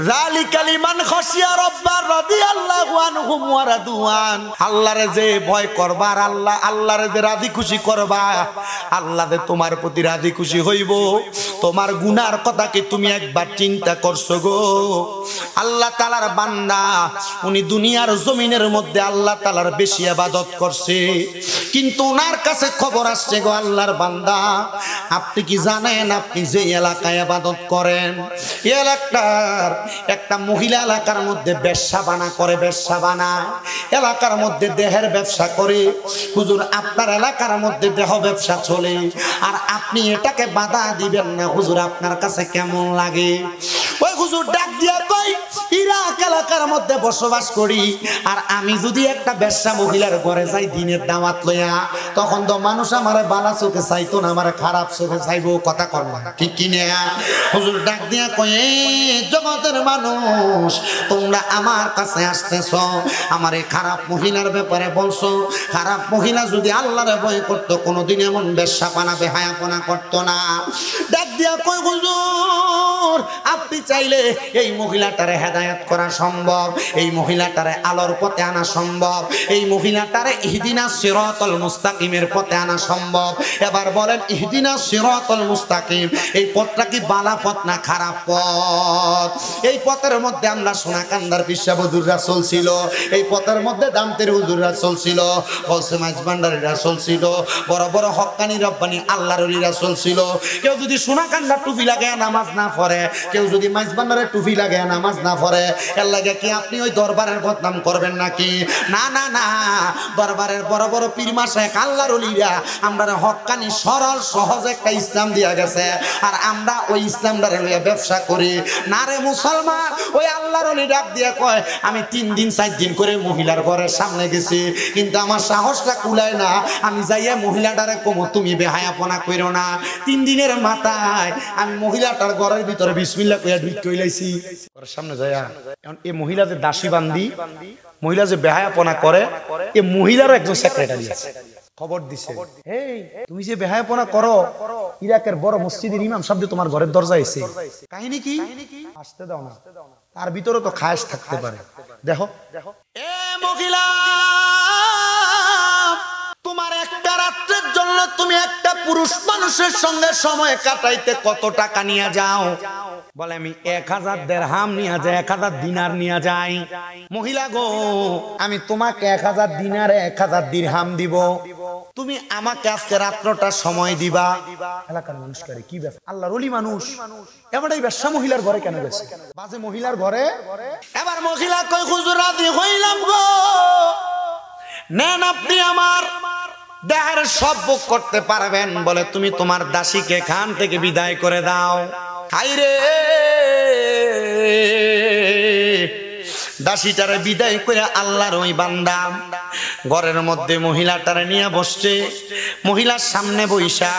যালিকা লিমান খাশিয়া রাব্বা রাদিয়াল্লাহু আনহুম ওয়া রাদওয়ান। আল্লাহরে যে ভয় করবা আর আল্লাহরে যে রাজি খুশি করবা, আল্লাহ যে তোমার প্রতি রাজি খুশি হইব। তোমার গুনার কথা কি তুমি একবার চিন্তা করছো গো? আল্লাহ তাআলার বান্দা উনি দুনিয়ার জমিনের মধ্যে আল্লাহ তাআলার বেশি ইবাদত করছে, কিন্তু ওনার কাছে খবর আসছে গো আল্লাহর বান্দা, আপনি কি জানেন আপনি যে এলাকায় ইবাদত করেন, এই এলাকার একটা মহিলা এলাকার মধ্যে ব্যবসাবানা করে, ব্যবসাবানা এলাকার মধ্যে দেহের ব্যবসা করে। হুজুর আপনার এলাকার মধ্যে দেহ ব্যবসা চলে আর আপনি এটাকে বাধা দিবেন না, হুজুর আপনার কাছে কেমন লাগে? ওই হুজুর ডাক দিয়া কই, ইরাক এলাকার মধ্যে বসবাস করি আর আমি যদি একটা ব্যবসা মহিলার ঘরে যাই দিনের দাওয়াত লইয়া, তখন তো মানুষ আমারে বালা চোখে চাইতো না, আমারে খারাপ চোখে চাইবো। কথা কর না, ঠিক কিনা? হুজুর ডাক দিয়া কই, জগতের মানুষ তোমরা আমার কাছে আসতেছ, আমার এই খারাপ মহিলার ব্যাপারে বলছো। খারাপ মহিলা যদি আল্লাহরে ভয় করতো কোনোদিন এমন বেশ্যাপানা বেহায়াপনা করতো না। ডাক দিয়া কই, হুজুর আপনি চাইলে এই মহিলাটারে হেদায়েত করা সম্ভব, এই মহিলাটারে আলোর পথে আনা সম্ভব, এই মহিলাটারে ইহদিনাস সিরাতাল মুস্তাকিমের পথে আনা সম্ভব। এবার বলেন ইহদিনাস সিরাতাল মুস্তাকিম, এই পথটা কি বালা পথ না খারাপ পথ? এই পথের মধ্যে আমরা সোনাকান্দার পিসা হুজুররা চলছিল, এই পথের মধ্যে দামতের হুজুররা চলছিল, বলছে মাইজ ভান্ডারীরা চলছিল, বড় বড় হক্কানি রব্বানি আল্লাহর ওলিরা চলছিল। কেউ যদি সোনাকান্দার টুপি লাগায় নামাজ না পড়ে, কেউ যদি মাইজ ভান্ডারের টুপি লাগায় নামাজ না পড়ে, এর লাগে কি আপনি ওই দরবারের বদনাম করবেন নাকি? না না না, দরবারের বড় বড় পীর মাশায়েখ আল্লাহর ওলিরা আমরা হক্কানি সরল সহজ একটা ইসলাম দিয়া গেছে, আর আমরা ওই ইসলামটারে লইয়া ব্যবসা করি। না রে মুসলমান, ওই আল্লাহর ওলি ডাক দিয়া কয়, আমি 3 দিন 4 দিন করে মহিলার ঘরের সামনে গেছি, কিন্তু আমার সাহসটা কুলায় না, আমি যাইয়া মহিলাটারে কমো তুমি বেহায়াপনা কইরো না। 3 দিনের মাথায় আমি মহিলাটার ঘরের ভিতরে বিসমিল্লাহ কইয়া ঢুক কইলাইছি ঘরের সামনে যাইয়া। এখন এই মহিলা যে দাসী বান্দি, মহিলা যে বেহায়াপনা করে, এই মহিলারও একজন সেক্রেটারি আছে, খবর দিছে, এই তুমি যে বেহায়াপনা করো, ইরাকের বড় মসজিদের ইমাম সাহেব তোমার ঘরের দরজা এসে, কাহিনী কি? আসতে দাও না, তার ভিতরে তো খায়েশ থাকতে পারে। দেখো এ মহিলা, তোমার একটা রাত্রের জন্য তুমি একটা পুরুষ মানুষের সঙ্গে সময় কাটাইতে কত টাকা নিয়ে যাও? বলে আমি 1000 দিরহাম নিয়ে যাই, 1000 দিনার নিয়ে যাই। মহিলা গো, আমি তোমাকে 1000 দিনার 1000 দিরহাম দিব, তুমি আমাকে আজকে রাত্রটা সময় দিবা। এলাকার মানুষ করে কি ব্যাপার, আল্লাহর ওলি মানুষ, এবার এই ব্যবসা মহিলার ঘরে কেন গেছে? বাজে মহিলার ঘরে। এবার মহিলা কই, হুজুর রাজি হইলাম গো, নেন আপনি আমার দেহের সব ভোগ করতে পারবেন। বলে তুমি তোমার দাসীকে এখান থেকে বিদায় করে দাও। হাইরে, দাসীটারে বিদায় করে আল্লাহর ওই বান্দা ঘরের মধ্যে মহিলাটারে নিয়ে বসছে, মহিলার সামনে বইসা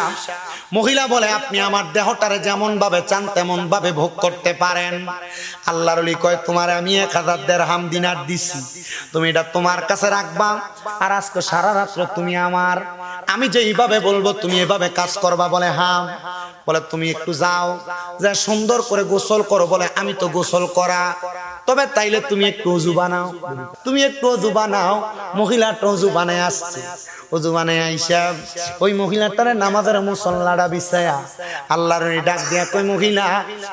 মহিলা বলে, আপনি আমার দেহটারে যেমন ভাবে চান তেমন ভাবে ভোগ করতে পারেন। আল্লাহর ওলি কয়, তোমার আমি 1000 দিরহাম দিনার দিছি, তুমি এটা তোমার কাছে রাখবা, আর আজকে সারা রাত্র তুমি আমার, আমি যেইভাবে বলবো তুমি এভাবে কাজ করবা। বলে হ্যাঁ। বলে তুমি একটু যাও, যা সুন্দর করে গোসল করো। বলে আমি তো গোসল করা, তবে তাইলে তুমি একটু ওযু বানাও, তুমি একটু ওযু বানাও। মহিলাটা ওযু বানায় আসছে, ওযু বানায় আইসা ওই মহিলাটারে নামাজের মুসল্লাটা বিছায়া আল্লাহর ওলি ডাক দিয়া কই, মহিলা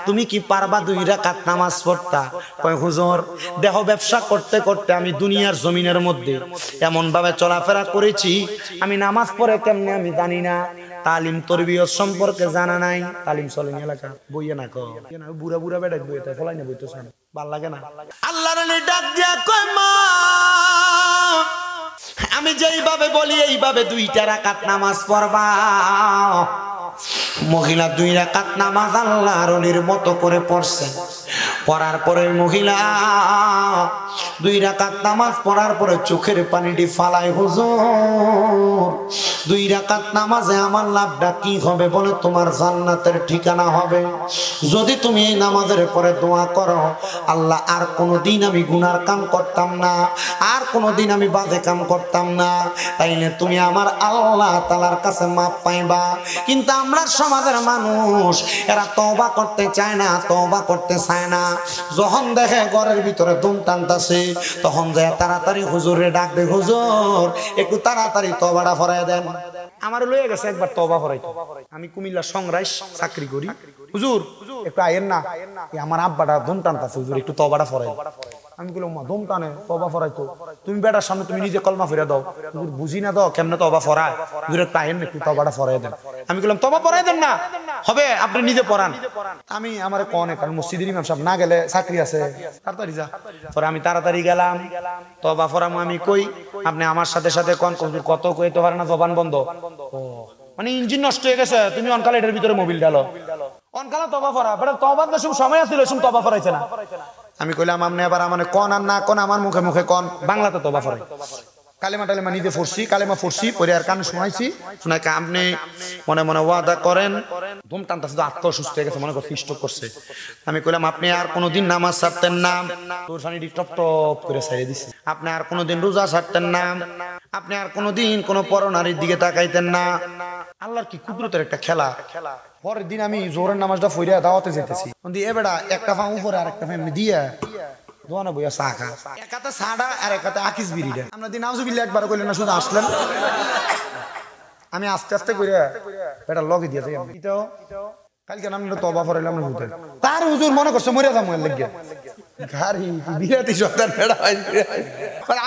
তুমি কি পারবা 2 রাকাত নামাজ পড়তা? কয় হুজুর, দেহ ব্যবসা করতে করতে আমি দুনিয়ার জমিনের মধ্যে এমন ভাবে চলাফেরা করেছি, আমি নামাজ পড়ে কেমনে আমি জানি না, তালিম তরবিয়ত সম্পর্কে জানা নাই। তালিম চলেন এলাকা বইয়া না কো, বুড়া বুড়া বেড়া বইতে ফলাই না, বইতো শুনে ভাল লাগে না। আল্লাহর ওলি ডাক দিয়া কয়, মা আমি যেইভাবে বলি এইভাবে 2 রাকাত নামাজ পড়বা। মহিলা 2 রাকাত নামাজ আল্লাহর ওলির মতো করে পড়ছে। পড়ার পরে মহিলা 2 রাকাত নামাজ পড়ার পরে চোখের পানিটি ফালায় হুজুর 2 রাকাত নামাজে আমার লাভটা কি হবে বলে? তোমার জান্নাতের ঠিকানা হবে। যদি তুমি এই নামাজের পরে দোয়া করো, আল্লাহ আর কোনোদিন আমি গুনার কাম করতাম না, আর কোনোদিন আমি বাজে কাম করতাম না, তাইলে তুমি আমার আল্লাহ তাআলার কাছে মাপ পাইবা। কিন্তু আমরা সমাজের মানুষ এরা তওবা করতে চায় না, তওবা করতে চায় না। যখন দেখে ঘরের ভিতরে ধুম টানতাছে তখন যায় তাড়াতাড়ি হুজুরে ডাক দে, হুজুর একটু তাড়াতাড়ি তওবাটা ফরায় দেন। আমার লয়ে গেছে একবার তওবা ফরাইতে, আমি কুমিল্লা সংরাইস চাকরি করি, হুজুর একটু আইয়েন না, আমার আব্বাটা ধুম টানতাছে, হুজুর একটু তওবাটা ফরাই। আমি বললাম মা ধুম টানে তওবা ফরাইতো, তুমি বেটার সামনে তুমি নিজে কলমা ফিরে দাও, হুজুর বুঝি না দাও কেমনে তওবা ফরায়, হুজুর একটু আইয়েন একটু তওবাটা ফরাই দেন। আমি বললাম তওবা ফরাই দেন না, হবে আপনি নিজে পড়ান। আমি আমারে কোনে কারণ মসজিদের ইমাম সাহেব না গেলে চাকরি আছে, তাড়াতাড়ি যা। পরে আমি তাড়াতাড়ি গেলাম, তওবা ফরামু আমি কই, আপনি আমার সাথে সাথে কোন হুজুর কত কইতে পারে না, জবান বন্ধ। ও মানে ইঞ্জিন নষ্ট হয়ে গেছে, তুমি অনকালে এটার ভিতরে মোবিল ডালো, অনকালে তওবা ফরা, বেটা তওবার সময় আছিল, তওবা ফরাইছে না। আমি কইলাম আপনি আবার মানে কোন আর না কোন আমার মুখে মুখে কোন, বাংলাতে তওবা ফরাই। কালেমা টালেমা নিজে পড়ছি, কালেমা পড়ছি, পরে আর কান শোনাইছি, শোনাই আপনি মনে মনে ওয়াদা করেন, ধুম টানতাছে তো আত্ম সুস্থ হয়ে গেছে, মনে করছে স্ট্রোক করছে। আমি কইলাম আপনি আর কোনোদিন নামাজ ছাড়তেন না, তোর পানি টপ টপ করে ছাড়িয়ে দিছে। আপনি আর কোনোদিন রোজা ছাড়তেন না, আপনি আর কোনোদিন কোনো পরনারীর দিকে তাকাইতেন না। আল্লাহর কি কুদরতের একটা খেলা। পরের দিন আমি জোহরের নামাজটা ফইরা দাওয়াতে যেতেছি, এ বেটা একটা পা উপরে আর একটা পা এমনি দিয়া দোয়ানা বইয়া চা খা, এক হাতে চাটা আর এক হাতে আকিস বিড়িটা। আমরা দিন নাউজুবিল্লাহ একবার কইলেন না, শুধু আসলেন। আমি আস্তে আস্তে করে বেটা লগে দিয়েছি, কালকে নাম তওবা ফরাইলাম না হুজুর, তার হুজুর মনে করছে মরে যাবো এর লাগিয়া গাড়ি বিরাটি সন্তান বেড়া হয়।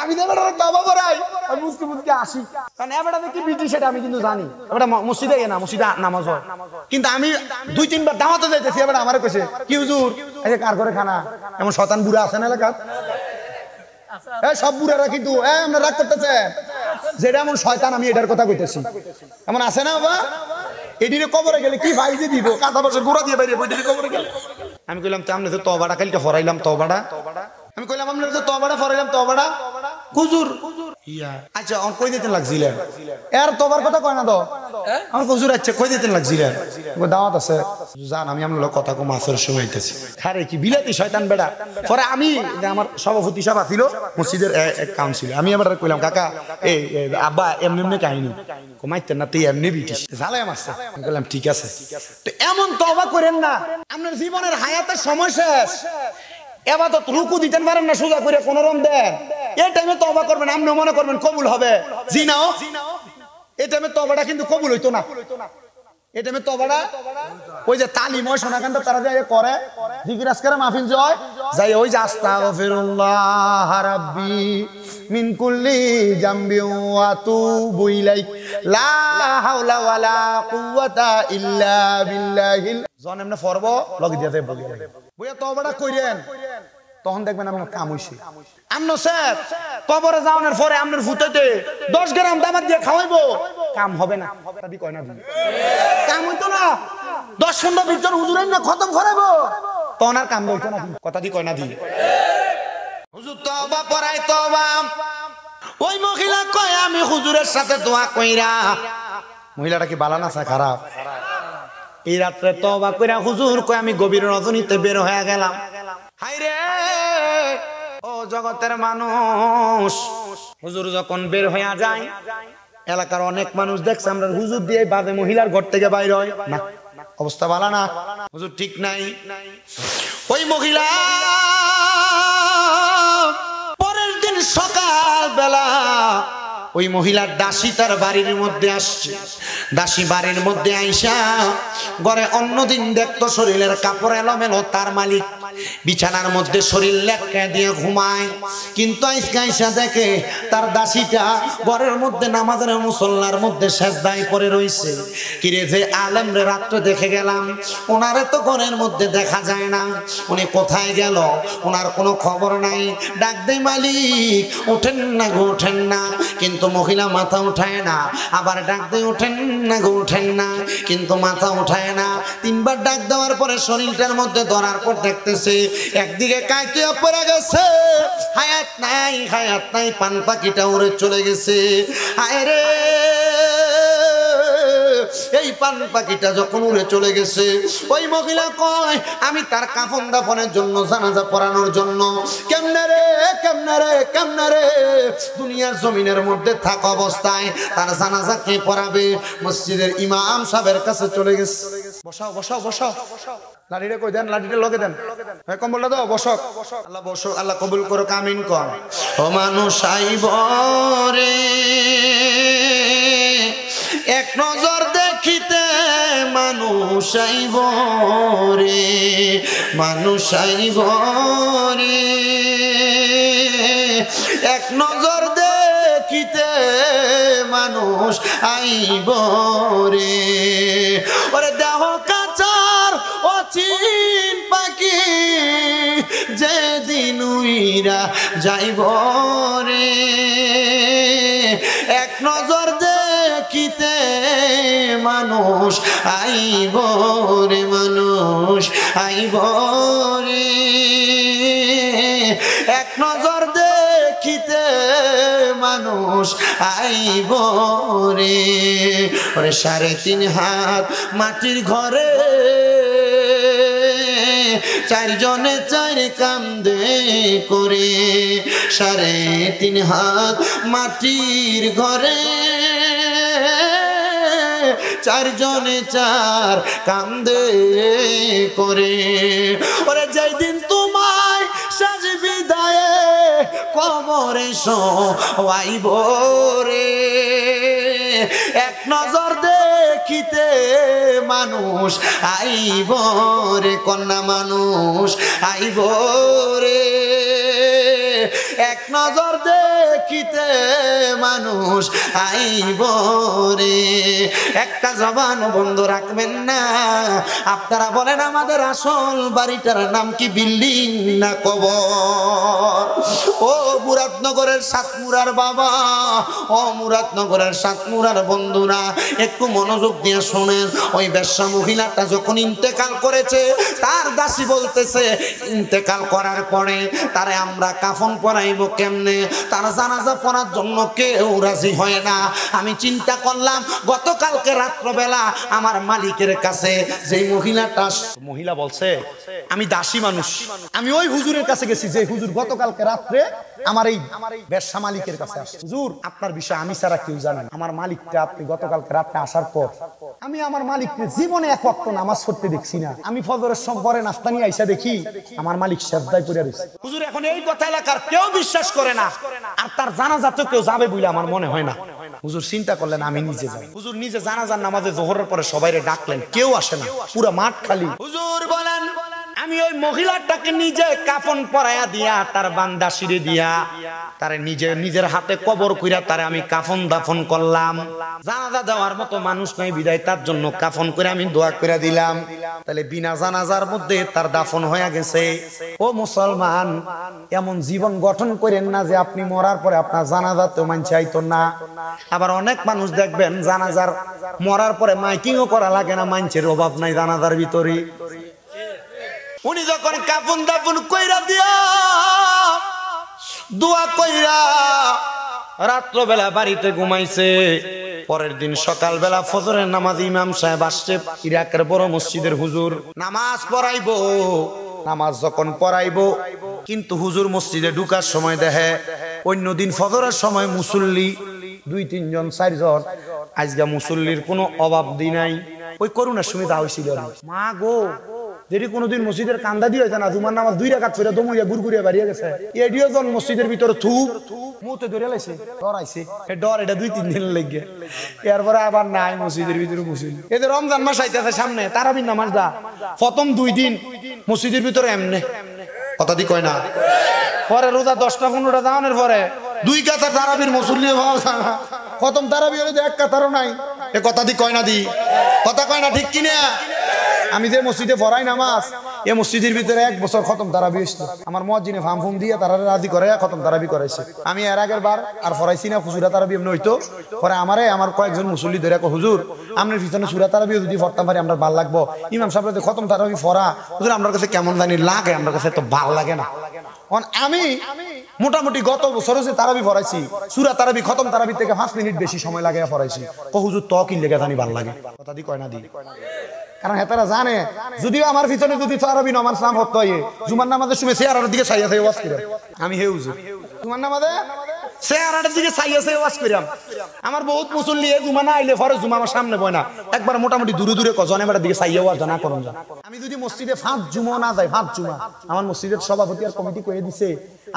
আমি তো বেটা তওবা ফরাই, আমি মুস্তি মুস্তি আসি, কারণ এ বেটা কি বিটি সেটা আমি কিন্তু জানি। বেটা মসজিদে না, মসজিদে নামাজ হয়, কিন্তু আমি 2-3 বার দাওয়াতে যাইতেছি, এবার আমারে কইছে কি হুজুর এই যে কার ঘরে খানা, এমন শয়তান বুড়া আছে না এলাকাত? এই সব বুড়ারা কিন্তু আমরা রাগ করতেছে, যেটা এমন শয়তান আমি এটার কথা কইতেছি, এমন আছে না বাবা? এদিকে কবরে গেলে কি ভাই যে দিব, কাঁচা বসে গোড়া দিয়ে বাইরে বইদিকে কবরে গেলে। আমি কইলাম আপনি তো তওবাটা কালকে ফরাইলাম, তওবাটা আমি কইলাম আপনি তো তওবাটা ফরাইলাম, তওবাটা হুজুর ইয়া আচ্ছা অন কই দিতেন লাগছিলেন, এর তওবার কথা কয় না তো আমার হুজুর, আচ্ছা কই দিতেন লাগছিলেন, দাওয়াত আছে জান, আমি আপনার কথা কম আসর সময়তেছি। আরে কি বিলাতি শয়তান বেটা। পরে আমি আমার সভাপতি সাহেব আছিল মসজিদের এক কাউন্সিল, আমি আবার কইলাম কাকা এই আব্বা এমনি এমনি কাহিনী কমাইতেন না, তুই এমনি বিটিস ঝালাই মারছে। আমি বললাম ঠিক আছে, তো এমন তওবা করেন না, আপনার জীবনের হায়াতের সময় শেষ, এবার তো রুকু দিতেন পারেন না, সোজা করে কোন রকম দেন, এই টাইমে তওবা করবেন, আপনি মনে করবেন কবুল হবে, জি না এই টাইমে তওবাটা কিন্তু কবুল হইতো না। এই টাইমে তওবাটা ওই যে তালিম হয় সোনাকান্ত তারা যে করে জিকির আজকারে মাহফিল জয় যাই, ওই যে আস্তাগফিরুল্লাহ রাব্বি মিন কুল্লি জামবি ওয়া আতুবু ইলাইহি লা হাওলা ওয়ালা কুওয়াতা ইল্লা বিল্লাহিল জন এমনে ফরব লগি দিতে বলি বইয়া তওবাটা কইরেন, তখন দেখবেন আপনার কাম হইছে। আমনো স্যার কবরে যাওয়ার পরে আপনার ফুটাতে 10 গ্রাম দামাত দিয়ে খাওয়াইবো, কাম হবে না, দাবি কয় না দিই কাম হইতো না, 10-15 ভিতর হুজুরের না খতম করাইবো, তখন আর কাম হইতো না, কথা দি কয় না দিই হুজুর তওবা পড়াই তওবা। ওই মহিলা কয় আমি হুজুরের সাথে দোয়া কইরা, মহিলাটা কি বালা না খারাপ, এই রাত্রে তওবা কইরা হুজুর কয় আমি গভীর রজনীতে বের হয়ে গেলাম। হায়রে ও জগতের মানুষ, হুজুর যখন বের হয়ে যায় এলাকার অনেক মানুষ দেখছে আমরা হুজুর দিয়ে বাদে মহিলার ঘর থেকে বাইর হয় না, অবস্থা ভালো না, হুজুর ঠিক নাই। ওই মহিলা পরের দিন সকাল বেলা ওই মহিলার দাসী তার বাড়ির মধ্যে আসছে, দাসী বাড়ির মধ্যে আইসা ঘরে অন্যদিন দেখতো শরীরের কাপড় এলোমেলো, তার মালিক বিছানার মধ্যে শরীর লেটকা দিয়ে ঘুমায়, কিন্তু আজকে আইসা দেখে তার দাসীটা ঘরের মধ্যে নামাজের মুসল্লার মধ্যে সেজদায় পড়ে রইছে। কিরে যে আলেম রে রাত্রে দেখে গেলাম, ওনারে তো ঘরের মধ্যে দেখা যায় না, উনি কোথায় গেল, ওনার কোনো খবর নাই, ডাক দেই মালিক ওঠেন না গো ওঠেন না, কিন্তু মহিলা মাথা উঠায় না, আবার ডাক দেই ওঠেন না গো উঠেন না, কিন্তু মাথা উঠায় না। তিনবার ডাক দেওয়ার পরে শরীরটার মধ্যে ধরার পর দেখতেছে একদিকে কাইতে পড়ে গেছে, হায়াত নাই হায়াত নাই, পান পাখিটা উড়ে চলে গেছে। হায় রে, এই পান পাখিটা যখন উড়ে চলে গেছে, ওই মহিলা কয় আমি তার কাফন দাফনের জন্য, জানাজা পড়ানোর জন্য কেমনে রে কেমনে রে কেমনে রে দুনিয়ার জমিনের মধ্যে থাকা অবস্থায় তার জানাজা কে পড়াবে? মসজিদের ইমাম সাহেবের কাছে চলে গেছে। বসাও বসাও বসাও, লাঠিটা কই দেন, লাঠিটা লগে দেন, ভাই কম্বলটা দাও, বসক। আল্লাহ বসক, আল্লাহ কবুল করুক, আমিন কর। ও মানুষ আইব রে এক নজর দেখিতে, মানুষ আইব রে মানুষ আইব রে এক নজর দেখিতে, মানুষ আইব রে। ওরে দেহ কাচার অচিন পাখি, যেদিন উইরা যাইব রে এক নজর দেখিতে, মানুষ আইব রে মানুষ আইব রে এক নজর দেখিতে, মানুষ আইব রে। ওরে 3.5 হাত মাটির ঘরে, চারজনে চার কান্দে করে, 3.5 হাত মাটির ঘরে, চারজনে চার কান্দে করে। ওরে যেই দিন তোমায় সাজ বিদায়ে কবরে শোয়াইব রে এক নজর দেখিতে, মানুষ আইব রে কন্যা মানুষ আইব রে এক নজর দেখিতে, মানুষ আইব রে। একটা জবান বন্ধ রাখবেন না। আপনারা বলেন আমাদের আসল বাড়িটার নাম কি বিল্ডিং না কবর? ও মুরাদনগরের সাতমুরার বাবা, ও মুরাদনগরের সাতমুরার বন্ধুরা, একটু মনোযোগ দিয়ে শোনেন। ওই বেশ্যা মহিলাটা যখন ইন্তেকাল করেছে, তার দাসী বলতেছে ইন্তেকাল করার পরে তারে আমরা কাফন পরাইব কেমনে? তার জানাজা পড়ার জন্য কেউ রাজি হয় না। আমি চিন্তা করলাম, গতকালকে রাত্রবেলা আমার মালিকের কাছে যে মহিলা বলছে আমি দাসী মানুষ, আমি ওই হুজুরের কাছে গেছি যে হুজুর গতকালকে রাত্রে আমার এই ব্যবসা মালিকের কাছে আসছে। হুজুর আপনার বিষয় আমি ছাড়া কেউ জানেন। আমার মালিকটা আপনি গতকালকে রাত্রে আসার পর আমি আমার মালিককে জীবনে এক ওয়াক্ত নামাজ পড়তে দেখছি না। আমি ফজরের সময় পরে নাস্তা নিয়ে আইসা দেখি আমার মালিক সেজদায় পড়ে রয়েছে। হুজুর এখন এই কথা এলাকার কেউ বিশ্বাস করে না, আর তার জানাজাতে কেউ যাবে বলে আমার মনে হয় না। হুজুর চিন্তা করলেন আমি নিজে যাই। হুজুর নিজে জানাজার নামাজে জোহরের পরে সবাইরে ডাকলেন, কেউ আসে না, পুরো মাঠ খালি। হুজুর বলেন আমি ওই মহিলাটাকে নিজে কাফন পরাইয়া দিয়া, তার বান্দা সিঁড়ি দিয়া তারে নিজের হাতে কবর কইরা তারে আমি কাফন দাফন করলাম। জানাজা দেওয়ার মতো মানুষ নাই বিদায় তার জন্য কাফন করে আমি দোয়া করে দিলাম। তাহলে বিনা জানাজার মধ্যে তার দাফন হয়ে গেছে। ও মুসলমান, এমন জীবন গঠন করেন না যে আপনি মরার পরে আপনার জানাজাতেও মানুষ আইতো না। আবার অনেক মানুষ দেখবেন জানাজার মরার পরে মাইকিংও করা লাগে না, মানুষের অভাব নাই জানাজার ভিতরে। উনি যখন কাফন দাফন কইরা দিয়া দোয়া কইরা রাত্রবেলা বাড়িতে ঘুমাইছে, পরের দিন সকালবেলা ফজরের নামাজ ইমাম সাহেব আসছে, ইরাকের বড় মসজিদের হুজুর নামাজ পড়াইবো। নামাজ যখন পড়াইবো, কিন্তু হুজুর মসজিদে ঢুকার সময় দেখে অন্যদিন ফজরের সময় মুসল্লি 2-3 জন 4 জন, আজকে মুসল্লির কোনো অভাব দি নাই। ওই করুণার সময় যা হয়েছিল মা গো, যেটি কোনোদিন মসজিদের কান্দা দিয়ে হয়েছে না, জুমার নামাজ 2 রাকাত পড়ে দমুইয়া গুড়গুড়িয়া বাড়িয়ে গেছে। এডিও জন মসজিদের ভিতরে থুপ মুতে ধরে লাইছে, ডর আইছে, ডর এটা 2-3 দিন লেগে। এরপরে আবার নাই মসজিদের ভিতরে মুসল্লি। এদের রমজান মাস আইতেছে সামনে, তারাবির নামাজ দা প্রথম 2 দিন মসজিদের ভিতরে এমনে কথা দি কয় না। পরে রোজা 10টা-15টা দাওয়ানোর পরে 2 কাতার তারাবির মুসল্লি হওয়া যায় না। প্রথম তারাবি হলে 1 কাতারও নাই। এ কথা দি কয় না, দি কথা কয় না, ঠিক কিনা? আমি যে মসজিদে পড়াই নামাজ, এ মসজিদের ভিতরে 1 বছর খতম তারাবি হইছে আমার মুয়াজ্জিনে ফাম দিয়ে তারা রাজি করে খতম তারাবি করাইছে আমি এর আগের বার আর ফরাইছি না হুজুরা তারাবি এমনি হইতো পরে আমার কয়েকজন মুসল্লি ধরে কো হুজুর আমনের পিছনে সূরা তারাবি যদি পড়তাম পারি আমরা ভালো লাগবো ইমাম সাহেব খতম তারাবি পড়া হুজুর আমার কাছে কেমন জানি লাগে আমার কাছে তো ভালো লাগে না আমি মোটামুটি গত বছর যে তারাবি পড়াইছি সূরা তারাবি খতম তারাবি থেকে 5 মিনিট বেশি সময় লাগে পড়াইছি কো হুজুর তো কি লেগে জানি ভালো লাগে কথা দি কয় না দি কারণ হেতারা জানে যদিও আমার পিছনে যদি তারাবি নামাজ নাম হতো জুমার নামাজের সময় চেহারার দিকে চাইয়া চাইয়া ওয়াজ করি আমি হে হুজুর জুমার নামাজে চেহারার দিকে চাইয়া চাইয়া ওয়াজ করিম আমার বহুত মুসল্লি জুমা না আইলে ফরজ জুমা আমার সামনে বয় না একবার মোটামুটি দূরে দূরে কজনের দিকে চাইয়া ওয়াজ না করুন আমি যদি মসজিদে 5 জুমা না যাই 5 জুমা আমার মসজিদের সভাপতি আর কমিটি কয়ে দিছে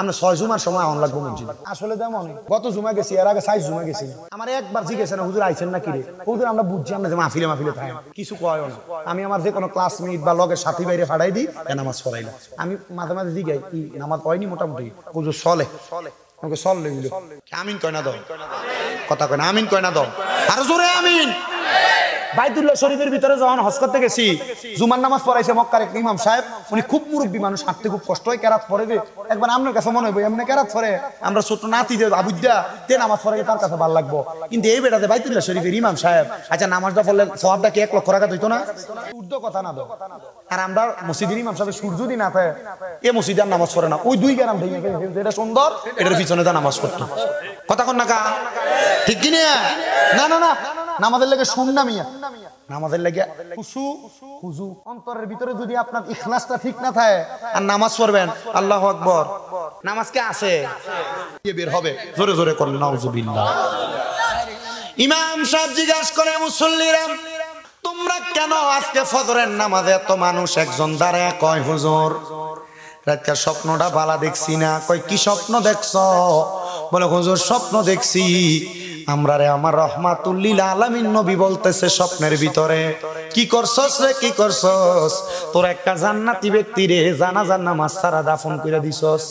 আমরা 6 জুমার সময় অন লাগবো মসজিদে আসলে তেমন গত জুমা গেছি এর আগে 6 জুমা গেছি আমার একবার জিজ্ঞেস না হুজুর আইছেন না কি রে হুজুর আমরা বুঝছি আমরা যে মাহফিলে থাকেন কিছু কয় না আমি আমার যে কোনো ক্লাসমেট বা লগের সাথী বাইরে ফাড়াই দিই নামাজ পড়াইলাম আমি মাঝে মাঝে জিগাই কি নামাজ হয়নি মোটামুটি হুজুর চলে আমাকে চল লইল আমিন কয় না দাও কথা কয় না আমিন কয় না দাও আর জোরে আমিন বাইতুল্লাহ শরীফের ভিতরে যখন হজ করতে গেছি জুমার নামাজ পড়াইছে মক্কার এক ইমাম সাহেব উনি খুব মুরব্বী মানুষ হাঁটতে খুব কষ্ট হয় কেরাত পড়ে যে একবার আপনার কাছে মনে হবে এমনি কেরাত পড়ে আমরা ছোট নাতি যে আবুদ্দা তে নামাজ পড়াই তার কাছে ভালো লাগবো কিন্তু এই বেটাতে বাইতুল্লাহ শরীফের ইমাম সাহেব আচ্ছা নামাজটা পড়লে সওয়াবটা কি 1 লক্ষ টাকা হইতো না উর্দু কথা না দাও আর আমরা মসজিদের ইমাম সাহেব সূর্য যদি না থাকে এই মসজিদে আর নামাজ পড়ে না ওই 2 গ্রাম ভেঙে এটা সুন্দর এটার পিছনে যা নামাজ পড়তো কথা কন না কা ঠিক কি না না না নামাজের লাগে শুননা মিয়া নামাজের লাগে খুশু অন্তরের ভিতরে যদি আপনার ইখলাসটা ঠিক না থাকে আর নামাজ পড়বেন আল্লাহু আকবার নামাজ কে আছে বের হবে জোরে জোরে করুন নাউজুবিল্লাহ ইমাম সাহেব জিজ্ঞাসা করে মুসল্লিরা তোমরা কেন আজকে ফজরের নামাজে এত মানুষ একজন দাঁড়ায় কয় হুজুর রাতের স্বপ্নটা ভালো দেখছি না কয় কি স্বপ্ন দেখছো বলে হুজুর স্বপ্ন দেখছি আমরা রে আমার রহমাতুল লিল আলামিন নবী বলতেছে স্বপ্নের ভিতরে কি করছস রে কি করছস তোর একটা জান্নাতি ব্যক্তি রে জানাজার নামাজ ছাড়া দাফন করে দিছস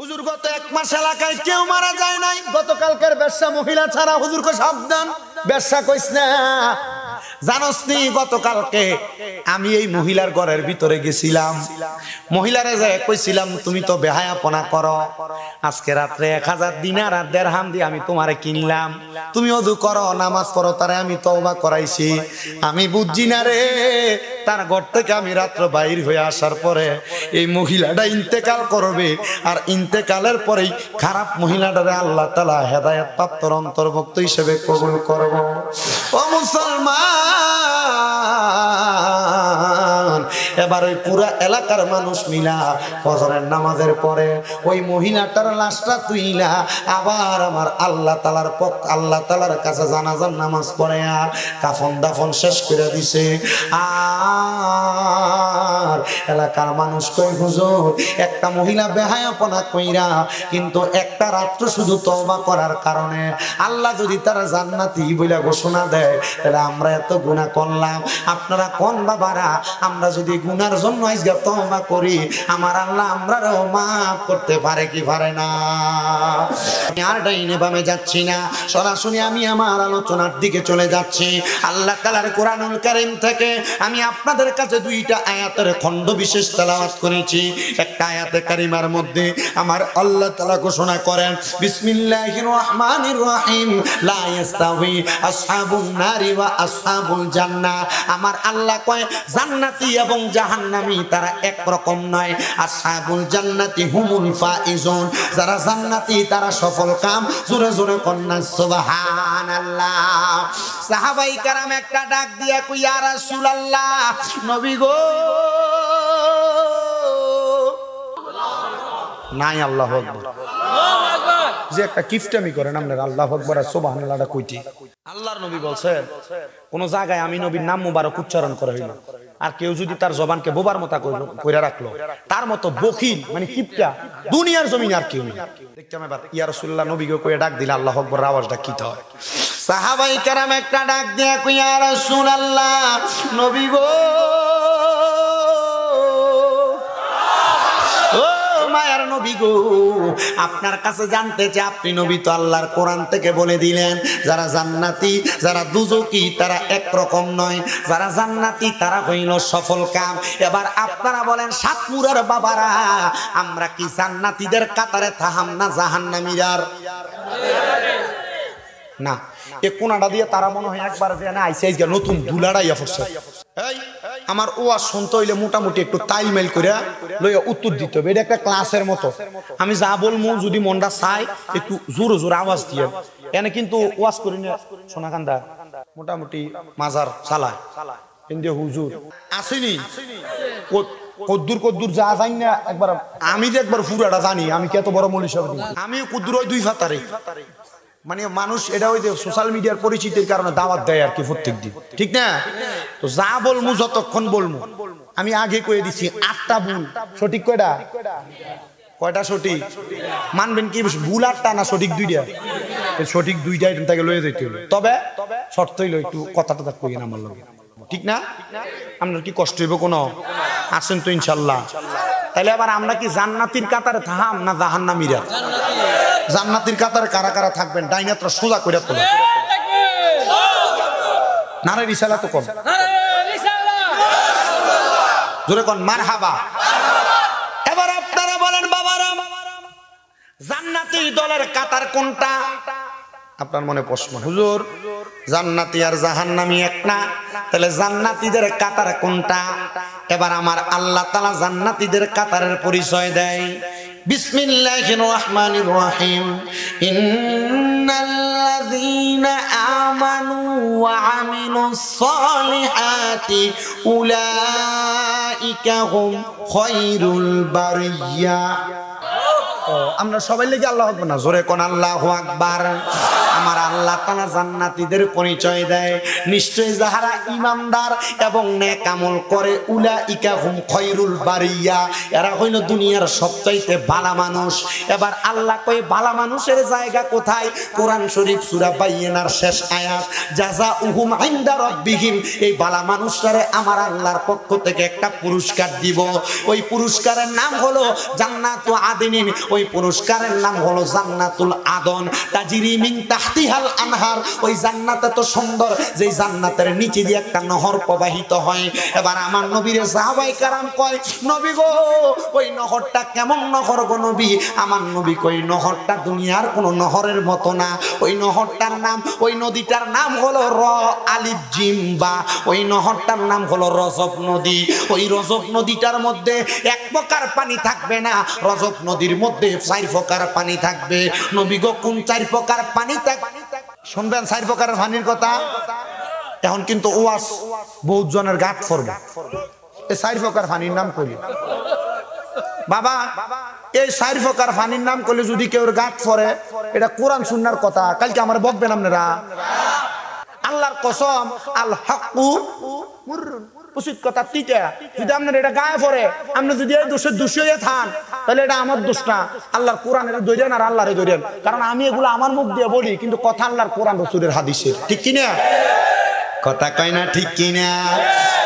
হুজুর গত 1 মাস এলাকায় কেউ মারা যায় নাই গতকালকের বেশ্যা মহিলা ছাড়া হুজুর কো সাবধান বেশ্যা কইস না জানোস নি গতকালকে আমি এই মহিলার ঘরের ভিতরে গেছিলাম মহিলারে যায় কইছিলাম তুমি তো বেহায়াপনা করো আজকে রাতে 1000 দিনার আর দিরহাম দিয়ে আমি তোমারে কিনলাম তুমি ওযু করো নামাজ পড়ো তারে আমি তওবা করাইছি আমি বুঝছি না রে তার ঘর থেকে আমি রাত্র বাইর হয়ে আসার পরে এই মহিলাটা ইন্তেকাল করবে আর ইন্তেকালের পরেই খারাপ মহিলাটারে আল্লাহ তাআলা হেদায়েত প্রাপ্ত অন্তর্ভুক্ত হিসেবে কবুল করব ও মুসলমান এবার ওই পুরা এলাকার মানুষ মিলা ফজরের নামাজের পরে ওই মহিলাটার লাশটা তুইলা আবার আমার আল্লাহ তাআলার কাছে জানাজার নামাজ পড়ে কাফন দাফন শেষ করে দিছে আর এলাকার মানুষ কই হুজুর একটা মহিলা বেহায়াপনা কইরা কিন্তু একটা রাত্র শুধু তওবা করার কারণে আল্লাহ যদি তার জান্নাতি বইলা ঘোষণা দেয় তাহলে আমরা এত গুনাহ করলাম আপনারা কোন বাবারা আমরা যদি গুনার জন্য আজকে তওবা করি আমার আল্লাহ আমরাও maaf করতে পারে কি পারে না আমি আর ডাইনে বামে যাচ্ছি না সরাসরি আমি আমার আলোচনার দিকে চলে যাচ্ছি আল্লাহ তাআলার কোরআনুল কারীম থেকে আমি আপনাদের কাছে 2টা আয়াতের খণ্ড বিশেষ তেলাওয়াত করেছি একটা আয়াতে কারিমার মধ্যে আমার আল্লাহ তাআলা ঘোষণা করেন বিসমিল্লাহির রহমানির রহিম লা ইস্তাউই আসহাবুন নারি ওয়া আসহাবুল জান্নাহ আমার আল্লাহ কয় জান্নাতি এবং জাহান্নামী তারা এক রকম নয় আসহাবুল জান্নাতি হুমুল ফাইজুন যারা জান্নাতি তারা সফল কাম জোরে জোরে কন্না সুবহানাল্লাহ সাহাবাই کرام একটা ডাক দিয়া কই ইয়া রাসূলুল্লাহ নবী গো নাই আল্লাহু আকবার যে একটা কিফটামি করেন আপনারা আল্লাহু আকবার আর সুবহানাল্লাহটা কইটি আল্লাহর নবী বলছেন কোন জায়গায় আমি নবীর নাম মুবারক উচ্চারণ করা হইল আর কেউ যদি তার জবানকে বোবার মতো কইরা রাখলো তার মতো বখিল মানে কিপটা দুনিয়ার জমিনে আর কেউ নেই দেখতাম এবার ইয়া রাসূলুল্লাহ নবীকে কইয়া ডাক দিলে আল্লাহু আকবার আওয়াজটা কি হয় সাহাবাই کرام একটা ডাক দিয়া কই ইয়া রাসূলুল্লাহ নবী গো ও মায়ের নবী গো আপনার কাছে জানতে চাই আপনি নবী তো আল্লাহর কোরআন থেকে বলে দিলেন যারা জান্নাতি যারা দুজকি তারা একরকম নয়, যারা জান্নাতি তারা হইল সফল কাম। এবার আপনারা বলেন সাতমুরার বাবারা আমরা কি জান্নাতীদের কাতারে থাহাম না জাহান্নামীরার? না, এ কোনাটা দিয়ে তারা মনে হয় একবার যে না আইসে আইসা নতুন দুলাড়াইয়া পড়ছে। এই আমার ওয়াজ শুনতে হইলে মোটামুটি একটু তাইলমেল করে লইয়া উত্তর দিতে হবে, এটা একটা ক্লাসের মতো। আমি যা বলবো যদি মনটা চাই একটু জোরে জোরে আওয়াজ দিয়ে, এনে কিন্তু ওয়াজ করি না সোনাকান্দা মোটামুটি মাজার চালায় কিন্তু হুজুর আসেনি কদ্দুর কদ্দুর যা জানি না একবার। আমি যে একবার পুরাটা জানি, আমি কত বড় মৌলী সাহেব, আমি কদ্দুর ওই দুই ফাতারে মানে মানুষ এটা ওই যে সোশ্যাল মিডিয়ার পরিচিতির কারণে দাওয়াত দেয় আর কি প্রত্যেক দিন, ঠিক না? তো যা বলমু যতক্ষণ বলমু আমি আগে কয়ে দিছি 8টা ভুল সঠিক কয়টা? কয়টা সঠিক মানবেন কি? ভুল 8টা না সঠিক 2টা? সঠিক 2টা এখান থেকে লয়ে যাইতে হলো, তবে শর্ত হইলো একটু কথাটা তাক কইেন আমার লগে, ঠিক না? আপনার কি কষ্ট হইব কোনো? আসেন তো ইনশাল্লাহ। তাহলে আবার আমরা কি জান্নাতীর কাতারে থাহাম না জাহান্নামীরা? জান্নাতীর কাতারে কারা কারা থাকবেন ডাইনাতরা সোজা কইরা তোলা। নারে রিসালা তো কম, জোরে কোন মারহাবা। এবার আপনারা বলেন বাবারা জান্নাতি দলের কাতার কোনটা? আপনার মনে প্রশ্ন, হুজুর জান্নাতি আর জাহান্নামী এক না, তাহলে জান্নাতীদের কাতার কোনটা? এবার আমার আল্লাহ তাআলা জান্নাতীদের কাতারের পরিচয় দেয়। বিসমিল্লাহির রহমানির রহিম। ইন্নাল্লাযীনা আমানু ওয়া আমিলুস সলিহাতি উলাইকা হুম খায়রুল বারিয়া। আমরা সবাই লেগে আল্লাহু আকবার না, জোরে কোন আল্লাহু আকবার। আমার আল্লাহ তাআলা জান্নাতীদের পরিচয় দেয়, নিশ্চয়ই যাহারা ঈমানদার এবং নেক আমল করে উলাইকা হুম খায়রুল বারিয়া, এরা হইল দুনিয়ার সবচাইতে ভালো মানুষ। এবার আল্লাহ কয় ভালো মানুষের জায়গা কোথায়? কোরআন শরীফ সূরা বাইয়িনার শেষ আয়াত, জাযাউহুম ইনদা রাব্বিহিম। এই ভালো মানুষটারে আমার আল্লাহর পক্ষ থেকে একটা পুরস্কার দিব, ওই পুরস্কারের নাম হলো জান্নাতু আদিনিন। ওই পুরস্কারের নাম হলো জান্নাতুল আদন, তাজরি মিন তাহতিহাল আনহার। ওই জান্নাতে তো সুন্দর, যেই জান্নাতের নিচে দিয়ে একটা নহর প্রবাহিত হয়। এবার আমার নবীর সাহাবায়ে কেরাম কয় নবী গো ওই নহরটা কেমন নহর গো নবী? আমার নবী কই নহরটা দুনিয়ার কোন নহরের মতো না। ওই নহরটার নাম, ওই নদীটার নাম হলো র আলিফ জিম বা। ওই নহরটার নাম হলো রজব নদী। ওই রজব নদীটার মধ্যে এক প্রকার পানি থাকবে না, রজব নদীর মধ্যে 4 প্রকার পানি থাকবে। নবী গো কোন 4 প্রকার পানি থাকবে? শুনবেন 4 প্রকারের পানির কথা। এখন কিন্তু ওয়াজ বহুত জনের গাত করবে, এই 4 প্রকার পানির নাম করি বাবা। এই 4 প্রকার পানির নাম করলে যদি কেউ গাত পড়ে, এটা কোরআন সুন্নাহর কথা, কালকে আমার বকবেন আপনারা। আল্লাহর কসম, আল হাক্কু মুররুন, উচিত কথা তিতা। যদি আপনার এটা গায়ে পড়ে, আপনি যদি এই দোষের দোষী হয়ে থান, তাহলে এটা আমার দোষ না, আল্লাহর কোরআন এটা ধরেন আর আল্লাহরে ধরেন। কারণ আমি এগুলো আমার মুখ দিয়ে বলি, কিন্তু কথা আল্লাহর কোরআন রাসূলের হাদিসের, ঠিক কিনা? কথা কয় না ঠিক কিনা?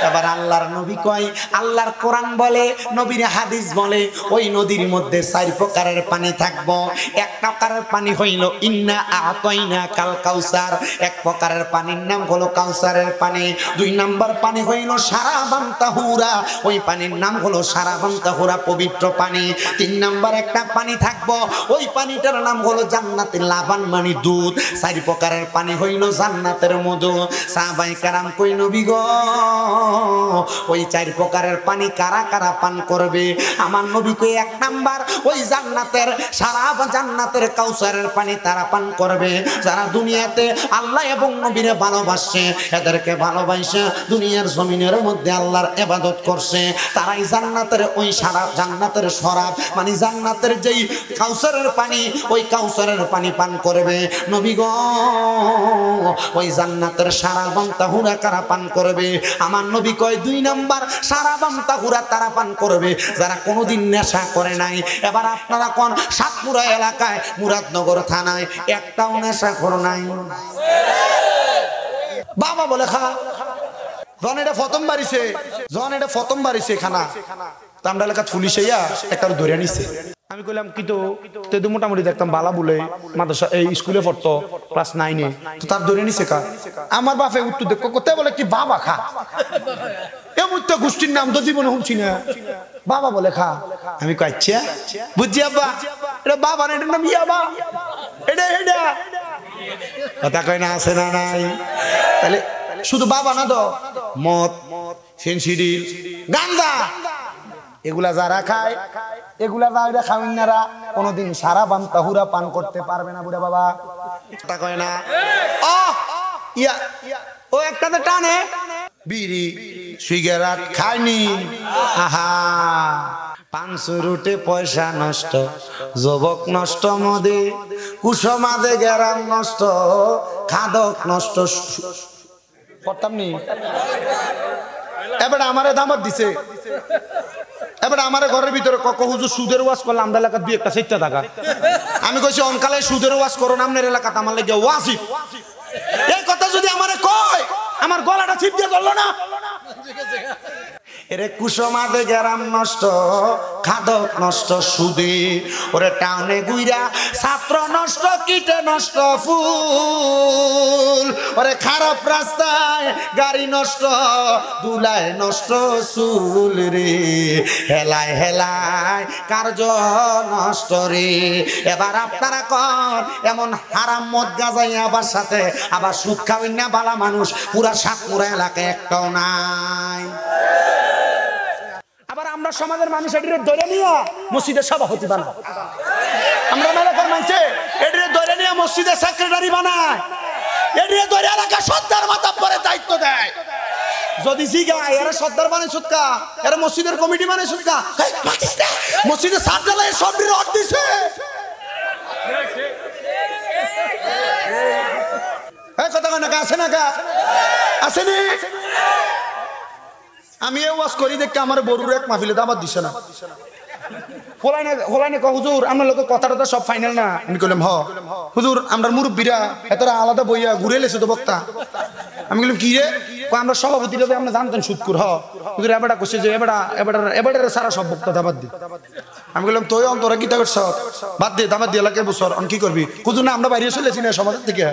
এবার আল্লাহর নবী কয়, আল্লাহর কোরআন বলে, নবীর হাদিস বলে, ওই নদীর মধ্যে 4 প্রকারের পানি থাকবো। এক প্রকারের পানি হইল ইন্না আতাইনা কাল কাউসার, এক প্রকারের পানির নাম হলো কাউসারের পানি। 2 নাম্বার পানি হইল সারাবান তাহুরা, ওই পানির নাম হলো সারাবান তাহুরা, পবিত্র পানি। 3 নাম্বার একটা পানি থাকবো, ওই পানিটার নাম হলো জান্নাতের লাবান মানে দুধ। 4 প্রকারের পানি হইল জান্নাতের মধু। সাহাবায়ে কেরাম কই নবী গো ওই 4 প্রকারের পানি কারা কারা পান করবে? আমার নবী কই 1 নাম্বার ওই জান্নাতের সারাব, জান্নাতের কাউসারের পানি তারা পান করবে যারা দুনিয়াতে আল্লাহ এবং নবীরে ভালোবাসে, এদেরকে ভালোবাসে দুনিয়ার জমিনের মধ্যে আল্লাহর ইবাদত করছে, তারাই জান্নাতের ওই সারা, জান্নাতের শরাব মানে জান্নাতের যেই কাউসারের পানি, ওই কাউসারের পানি পান করবে। নবী গো ওই জান্নাতের সারাবান তাহুরা কারা পান করবে? আমার নবী কয় 2 নাম্বার সারাবান তাহুরা তারা পান করবে যারা কোনোদিন নেশা করে নাই। এবার আপনারা কোন সাতপুরা এলাকায় মুরাদনগর থানায় একটাও নেশা করে নাই? বাবা বলে খা জন এটা প্রথম বাড়িছে, জন এটা প্রথম বাড়িছে খানা, তো আমরা এলাকা পুলিশে একটা ধরে নিছে। আমি কইলাম কি তো তেদু মোটামুটি দেখতাম বালা বলে মাদ্রাসা এই স্কুলে পড়তো ক্লাস 9 এ তো তার ধরে নিছে কা আমার বাপে উত্তর দেখ কোতে বলে কি বাবা খা এমন তো গোষ্ঠীর নাম তো জীবনে শুনছি না বাবা বলে খা আমি কই আচ্ছা বুঝছি আব্বা এটা বাবা না এটার নাম ইয়াবা এটা কথা কই না আছে না নাই তাহলে শুধু বাবা না তো মদ ফেনসিডিল গাঁজা এগুলা যারা খায় এগুলা যারা খাওয়াইনারা কোনোদিন সারা বান তাহুরা পান করতে পারবে না বুড়া বাবা কথা কয় না ও ইয়া ও একটাতে টানে বিড়ি সিগারেট খায়নি আহা 500 রুটে পয়সা নষ্ট যুবক নষ্ট মদে কুসমাদে গেরাম নষ্ট খাদক নষ্ট পড়তাম নি এবার আমারে দামত দিছে এবার আমার ঘরের ভিতরে কক হুজুর সুদের ওয়াজ করলে আমরা এলাকা 2 একটা টাকা আমি কইছি অনকালে সুদের ওয়াজ করো না আপনার এলাকাতে আমার লাগে ওয়াজিব এই কথা যদি আমারে কয় আমার গলাটা ছিপ দিয়ে ধরলো না এরে কুসমাদে গেরাম নষ্ট খাদক নষ্ট সুদে ওরে টাউনে গুইরা ছাত্র নষ্ট কীটে নষ্ট ফুল ওরে খারাপ রাস্তায় গাড়ি নষ্ট দুলায় নষ্ট চুল রে হেলায় হেলায় কার্য নষ্ট রে এবার আপনারা কর এমন হারাম মদ গাজাই আবার সাথে আবার সুদ খাওয়াই না বালা মানুষ পুরা সাতপুরা এলাকায় একটাও নাই আবার আমরা সমাজের মানুষ এটিরে ধরে নিয়ে মসজিদের সভাপতি বানায় আমরা এলাকার মানুষ এটিরে ধরে নিয়ে মসজিদের সেক্রেটারি বানায় এটিরে ধরে এলাকা সর্দার মাতাব্বরে দায়িত্ব দেয় যদি জিগা এরা সর্দার মানে সুৎকা এরা মসজিদের কমিটি মানে সুৎকা মসজিদের সাত জ্বালায় সব রড দিছে কথা কয় না আছে না গা আসেনি আমি এই ওয়াজ করি দেখে আমার বড়ুর এক মাহফিলে দাবাত দিছে না হোলাইনে হুজুর আমার লোক কথাটা সব ফাইনাল না আমি কইলাম হুজুর আমরা মুরব্বীরা এতটা আলাদা বইয়া ঘুরে লেছে তো বক্তা আমি বললাম কি রে আমরা সভাপতিরা আমরা জানতেন সুদকুর হুজুর এবারটা কইছে যে এবারে সারা সব বক্তা দাবাত দি আমি বললাম তুই অন্তরা কি করছ বাদ দে দাবাত দিয়ে এলাকায় বছর কি করবি হুজুর না আমরা বাইরে চলেছি না সমাজের থেকে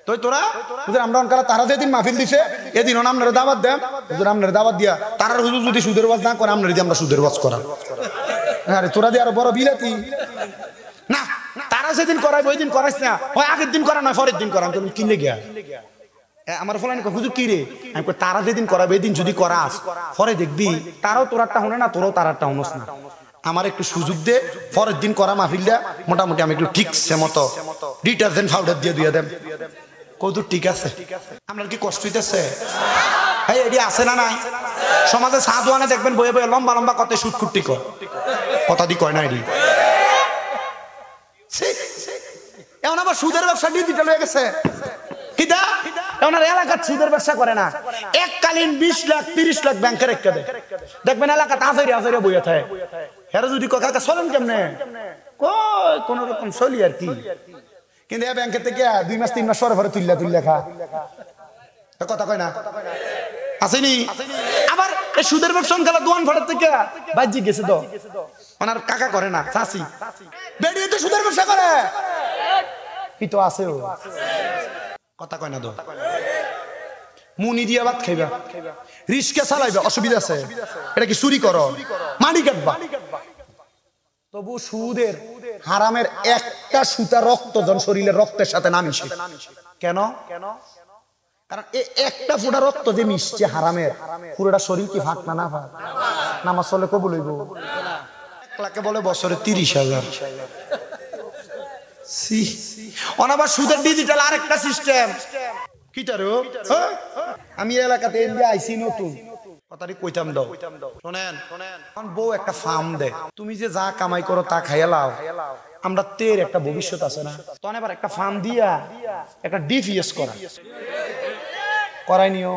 তুই তোরা হুজুর আমরা অনকালা তারা যেদিন মাহফিল দিছে এদিন আপনারা দাওয়াত দেন হুজুর আপনারা দাওয়াত দিয়া তারার হুজুর যদি সুদের ওয়াজ না করে আপনারা যদি আমরা সুদের ওয়াজ করা আরে তোরা দিয়ে আরো বড় বিলাতি না তারা যেদিন করাইবে ওই দিন করাইছ না হয় আগের দিন করা না পরের দিন করা তুমি কিনলে গিয়া আমার ফলানি হুজুর কি রে আমি কই তারা যেদিন করাবে এই দিন যদি করাস পরে দেখবি তারাও তোরারটা শুনে না তোরাও তারারটা শুনস না আমার একটু সুযোগ দে পরের দিন করা মাহফিলটা মোটামুটি আমি একটু ঠিকছে মতো ডিটারজেন্ট পাউডার দিয়ে দিয়ে দেন কত ঠিক আছে আপনার কি কষ্ট হইতেছে এই এডি আছে না নাই সমাজে সাধুয়ানে দেখবেন বয়ে বয়ে লম্বা লম্বা কত সুটকুটি কর কথা দি কয় না এডি এখন আবার সুদের ব্যবসা ডিজিটাল হয়ে গেছে কিটা ওনার এলাকার সুদের ব্যবসা করে না এককালীন 20 লাখ 30 লাখ ব্যাংকে রেখে দেয় দেখবেন এলাকা তাজেরি আজেরি বইয়া থাকে হেরা যদি কাকা চলেন কেমনে কই কোন রকম চলি আর কি কিন্তু এই ব্যাংকের থেকে 2 মাস 3 মাস পরে তুল্লা খা কথা কয় না আসেনি আবার এই সুদের ব্যবসা গেল দোয়ান ফাটার থেকে বাজি গেছে তো ওনার কাকা করে না চাচি বেরিয়ে তো সুদের ব্যবসা করে কি তো আছে ও কথা কয় না তো মুনি দিয়া ভাত খাইবা রিস্কে চালাইবা অসুবিধা আছে এটা কি চুরি করো মানি কাটবা তবু সুদের হারামের একটা সুতা রক্ত জন শরীরের রক্তের সাথে না মিশে কেন কারণ এই একটা ফোঁটা রক্ত যে মিশছে হারামের পুরোটা শরীর কি ফাঁক না ফাঁক নামাজ চলে কবুল হইব 1 লাখে বলে বছরে 30,000 অনাবার সুদের ডিজিটাল আরেকটা সিস্টেম কিটারো আমি এলাকাতে ইন্ডিয়া আইছি নতুন কথাটি কইতাম দাও শুনেন কোন বউ একটা ফার্ম দে তুমি যে যা কামাই করো তা খাইয়া লাও আমরা তের একটা ভবিষ্যৎ আছে না তখন এবার একটা ফার্ম দিয়া একটা ডিপিএস করাইনিও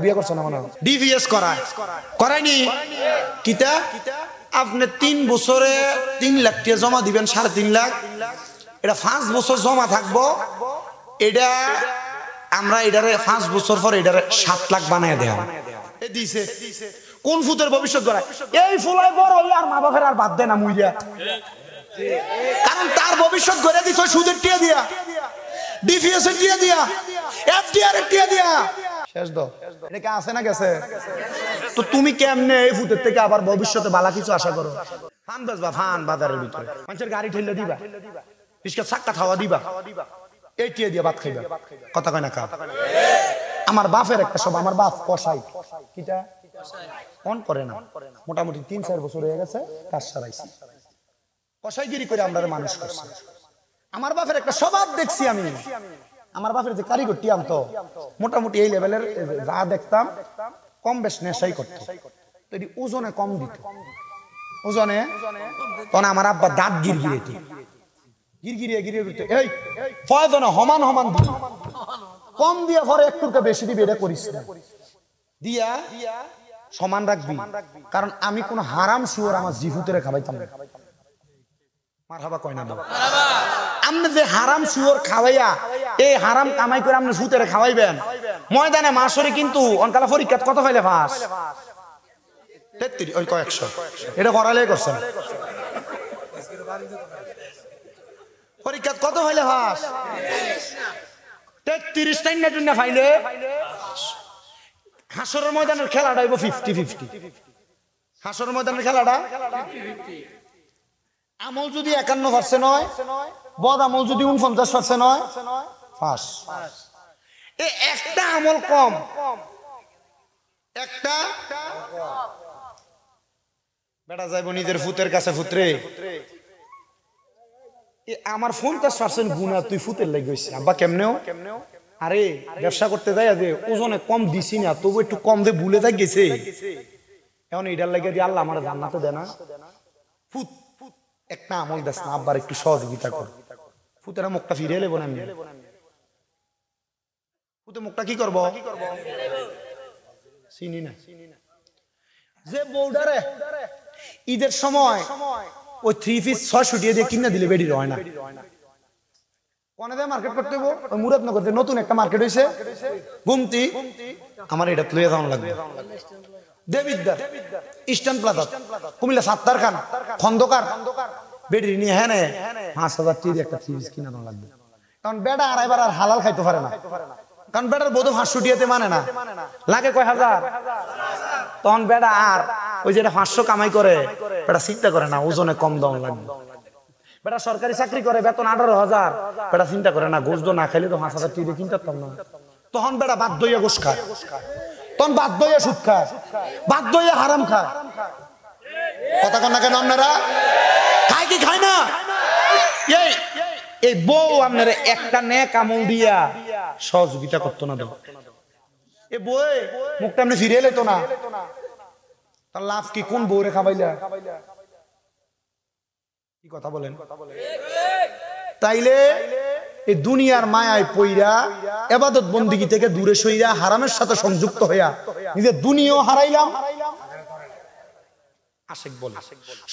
বিয়ে করছো না মনে ডিপিএস করাইনি কিতা আপনি 3 বছরে 3 লাখ টাকা জমা দিবেন 3.5 লাখ এটা 5 বছর জমা থাকবো এটা আমরা এটারে 5 বছর পর এটারে 7 লাখ বানায় দেব এ দিছে কোন ফুতের ভবিষ্যৎ গড়ায়? এই ফুলাই বড় হই আর মা বাপের আর বাদ দেয় না মুইরা, কারণ তার ভবিষ্যৎ গড়ে দিছ সুদের টিয়া দিয়া, ডিপিএস এর টিয়া দিয়া, এফডিআর এর টিয়া দিয়া। শেষ দাও, এটা কি আছে না গেছে? তো তুমি কেমনে এই ফুতের থেকে আবার ভবিষ্যতে ভালো কিছু আশা করো? ফান বাজবা, ফান বাজারের ভিতরে মানুষের গাড়ি ঠেলে দিবা, রিস্কা চাক্কা খাওয়া দিবা, এই টিয়া দিয়া ভাত খাইবা। কথা কয় না কা? আমার বাপের একটা সব, আমার বাপ কসাই, কিটা অন করে না, মোটামুটি 3-4 বছর হয়ে গেছে কাজ সারাইছি, কসাইগিরি করে আমরা মানুষ করছি। আমার বাপের একটা স্বভাব দেখছি আমি, আমার বাপের যে কারিগরটি আনতো মোটামুটি এই লেভেলের, যা দেখতাম কম বেশ নেশাই করতো, তো এটি ওজনে কম দিত, ওজনে। তখন আমার আব্বা দাঁত গিরগিরে গিরগিরিয়ে গিরিয়ে করতে, এই ফয়জনে সমান সমান দিই, কম দিয়া পরে একটুকে বেশি দিবি, এটা করিস না, দিয়া সমান রাখবি, কারণ আমি কোন হারাম শুয়োর আমার জিভুতেরে খাওয়াইতাম না। মারহাবা কয় না? আপনি যে হারাম শুয়োর খাওয়াইয়া এই হারাম কামাই করে আপনি সুতেরে খাওয়াইবেন, ময়দানে মাসরে কিন্তু অনকালা পরীক্ষা কত পাইলে পাস? 33 ওই কয়েকশো, এটা করালে করছেন। পরীক্ষা কত পাইলে পাস? 33 টাইনা ফাইলে। হাসরের ময়দানের খেলাটা হইব 50-50, হাসরের ময়দানের খেলাটা। আমল যদি 51% হয়, বদ আমল যদি 49% হয়, পাস। এই একটা আমল কম, একটা বেটা যাইব নিজের ফুতের কাছে, ফুতরে আমার 50% গুণা তুই ফুতের লেগে গেছিস। আব্বা কেমনেও? আরে ব্যবসা করতে যাই যে ওজনে কম দিছি না, তবু একটু কম দিয়ে ভুলে যাই গেছে, এখন এটার লাগে দিয়ে আল্লাহ আমার জান্নাতে দেয় না। ফুত একটা আমল দেস না, আব্বার একটু সহযোগিতা কর। ফুতেরা মুখটা ফিরে লেব না, ফুতে মুখটা কি করবো? চিনি না যে বউডারে ঈদের সময় ওই 3 পিস 600 দিয়ে কিনা দিলে বেডি হয় না, কোনে দেয় মার্কেট করতে হইব। ওই মুরাদনগরে নতুন একটা মার্কেট হইছে গুমতি, আমার এটা লইয়া যাওয়া লাগবে। দেবিদ্দার ইস্টার্ন প্লাজা, কুমিল্লা সাত্তার খান, খন্দকার বেডি নিয়ে, হ্যাঁ 5000 টাকা একটা 3 পিস কিনা দেওয়া লাগবে। কারণ বেডা আর এবার আর হালাল খাইতে পারে না, কারণ বেটার বোধ 500 টাকাতে মানে না, লাগে কয় হাজার। তখন বেটা আর ওই যেটা 500 কামাই করে, বেটা চিন্তা করে না ওজনে কম দাম লাগবে। বেটা সরকারি চাকরি করে, বেতন 18,000, বেটা চিন্তা করে না গোস্ত না খাইলে তো 5000 টাকা কিনতে পারতাম না। তখন বেটা বাধ্য হইয়া গোস খায়, তখন বাধ্য হইয়া সুদ খায়, বাধ্য হইয়া হারাম খায়। কথা কন না কেন আপনারা? খায় কি খায় না? এই বউ আপনারা একটা নেক আমল দিয়া সহযোগিতা করতো না, দেব এ বই মুখটা আপনি ফিরে এলো না, তার লাভ কি? কোন বউরে খাবাইলা? কি কথা বলেন? তাইলে এই দুনিয়ার মায়ায় পইরা ইবাদত বন্দেগী থেকে দূরে সইরা হারামের সাথে সংযুক্ত হইয়া নিজের দুনিয়াও হারাইলাম। আশিক বলে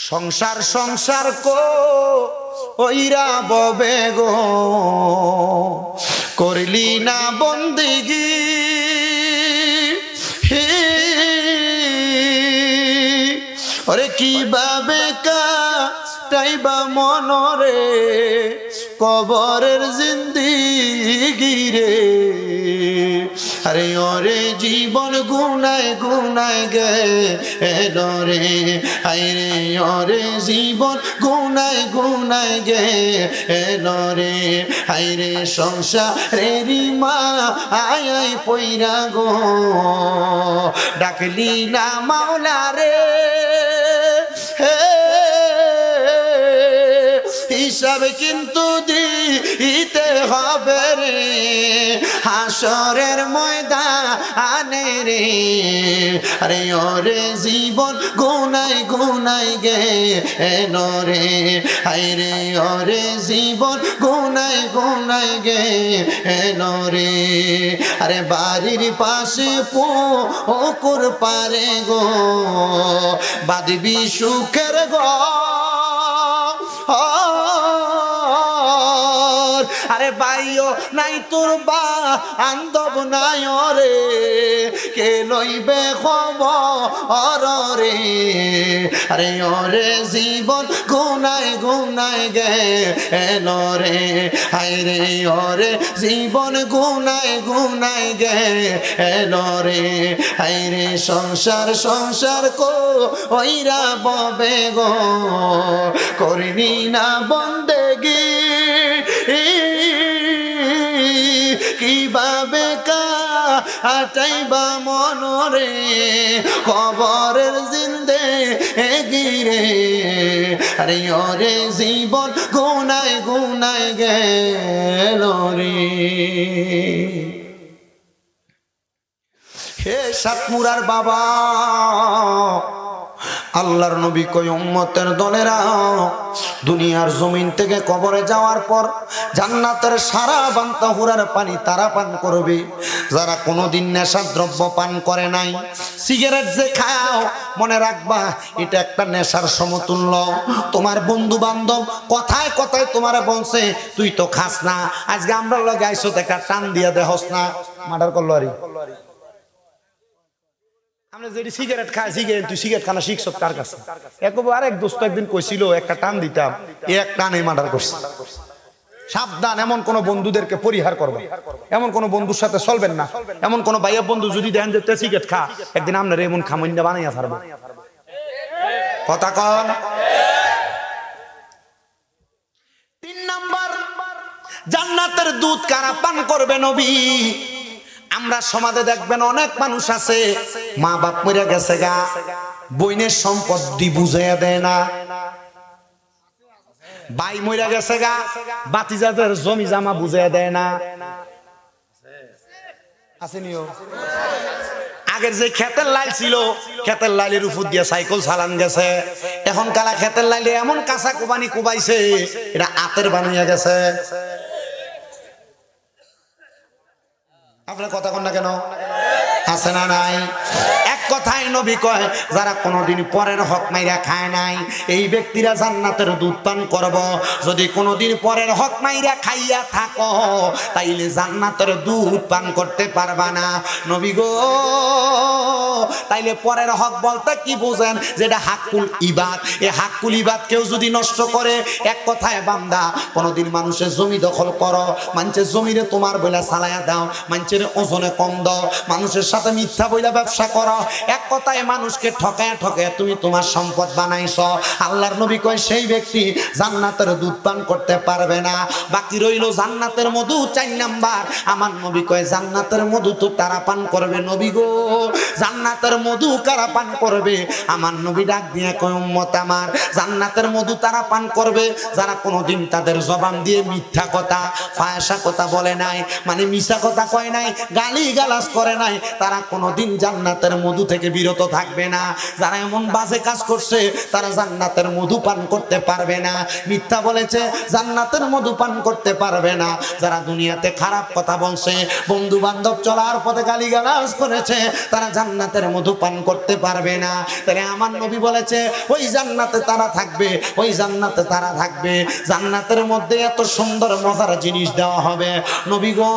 সংসার সংসার কইরা ববে গো, করলি না বন্দেগী, ওরে কিভাবে কাটাইবা মনরে কবরের জিন্দিগি রে। আরে ওরে জীবন গুনায় গুনায় গেল রে, আরে ওরে জীবন গুনায় গুনায় গেল রে, আরে সংসারেরই মা আয় পইরা গো, ডাকলি না মাওলা রে, হিসাব কিন্তু দিতে হবে রে হাসরের ময়দানে রে। আরে ওরে জীবন গুনায় গুনায় গেল রে, আরে ওরে জীবন গুনায় গুনায় গেল রে। আরে বাড়ির পাশে পুকুর পারে গো, বাঁধবি সুখের ঘর, আরে বাইও নাই তোর বান্ধব নাই রে, কে লইবে খবর রে আরে ওরে জীবন গুনায় গুনায় গেল রে হায় রে ওরে জীবন গুনায় গুনায় গেল রে হায় রে সংসার সংসার কইরা ববে গো করিনি না বন্দেগি কিভাবে কাটাইবা মনরে কবরের জিন্দে গিরে আরে ওরে জীবন গুনায় গুনায় গেল রে হে সাতমুরার বাবা আল্লাহর নবী কই উম্মতের দলেরা দুনিয়ার জমিন থেকে কবরে যাওয়ার পর জান্নাতের সারা বান্তা হুরার পানি তারা পান করবে যারা কোনোদিন নেশার দ্রব্য পান করে নাই সিগারেট যে খাও মনে রাখবা এটা একটা নেশার সমতুল্য তোমার বন্ধু বান্ধব কথায় কথায় তোমারে বলছে তুই তো খাস না আজকে আমরা লগে আইছো দেখা টান দিয়া দেহস না মার্ডার করলো আরি আমরা যেটি সিগারেট খাই সিগারেট তুই সিগারেট খানা শিখছ কার কাছে একবার আরেক দোস্ত একদিন কইছিল একটা টান দিতাম এক টানে মার্ডার করছে সাবধান এমন কোন বন্ধুদেরকে পরিহার করবে এমন কোন বন্ধুর সাথে চলবেন না এমন কোন ভাইয়া বন্ধু যদি দেন যে সিগারেট খা একদিন আপনার এমন খামইন্ডা বানাইয়া ছাড়বো কথা কন 3 নাম্বার জান্নাতের দুধ কারা পান করবে নবী আমরা সমাজে দেখবেন অনেক মানুষ আছে মা বাপ মরে গেছে গা বইনের সম্পত্তি বুঝাইয়া দেয় না ভাই মরে গেছে গা বাতিজাদের জমি জামা বুঝাইয়া দেয় না আসেনিও আগের যে খেতের লাইল ছিল খেতের লাইলের উপর দিয়ে সাইকেল চালান গেছে এখন কালা খেতের লাইলে এমন কাঁচা কোবানি কোবাইছে এটা আতের বানিয়ে গেছে আপনার কথা কন না কেন আছে না নাই এক কথায় নবী কয় যারা কোনোদিন পরের হক মাইরা খায় নাই এই ব্যক্তিরা জান্নাতের দুধ পান করব যদি কোনোদিন পরের হক মাইরা খাইয়া থাকো তাইলে জান্নাতের দুধ পান করতে পারবা না নবী গো তাইলে পরের হক বলতে কি বুঝেন যেটা হাক্কুল ইবাদ এই হাক্কুল ইবাদ কেউ যদি নষ্ট করে এক কথায় বান্দা কোনোদিন মানুষের জমি দখল করো মানুষের জমিরে তোমার বইলা চালাইয়া দাও মানুষের ওজনে কম দাও মানুষের সাথে মিথ্যা বইলা ব্যবসা করো এক কথায় মানুষকে ঠকায় ঠকায় তুমি তোমার সম্পদ বানাইছো আল্লাহর নবী কয় সেই ব্যক্তি জান্নাতের দুধ পান করতে পারবে না বাকি রইল জান্নাতের মধু 4 নাম্বার আমার নবী কয় জান্নাতের মধু তো তারা পান করবে নবী গো জান্নাতের মধু কারা পান করবে আমার নবী ডাক দিয়ে কয় উম্মত আমার জান্নাতের মধু তারা পান করবে যারা কোনোদিন তাদের জবান দিয়ে মিথ্যা কথা ফায়সা কথা বলে নাই মানে মিছা কথা কয় নাই গালি গালাজ করে নাই তারা কোনোদিন জান্নাতের মধু থেকে বিরত থাকবে না যারা এমন বাজে কাজ করছে তারা জান্নাতের মধু পান করতে পারবে না মিথ্যা বলেছে জান্নাতের মধু পান করতে পারবে না যারা দুনিয়াতে খারাপ কথা বলছে বন্ধু বান্ধব চলার পথে গালি গালাজ করেছে তারা জান্নাতের মধু পান করতে পারবে না তাই আমার নবী বলেছে ওই জান্নাতে তারা থাকবে ওই জান্নাতে তারা থাকবে জান্নাতের মধ্যে এত সুন্দর মজার জিনিস দেওয়া হবে নবী গো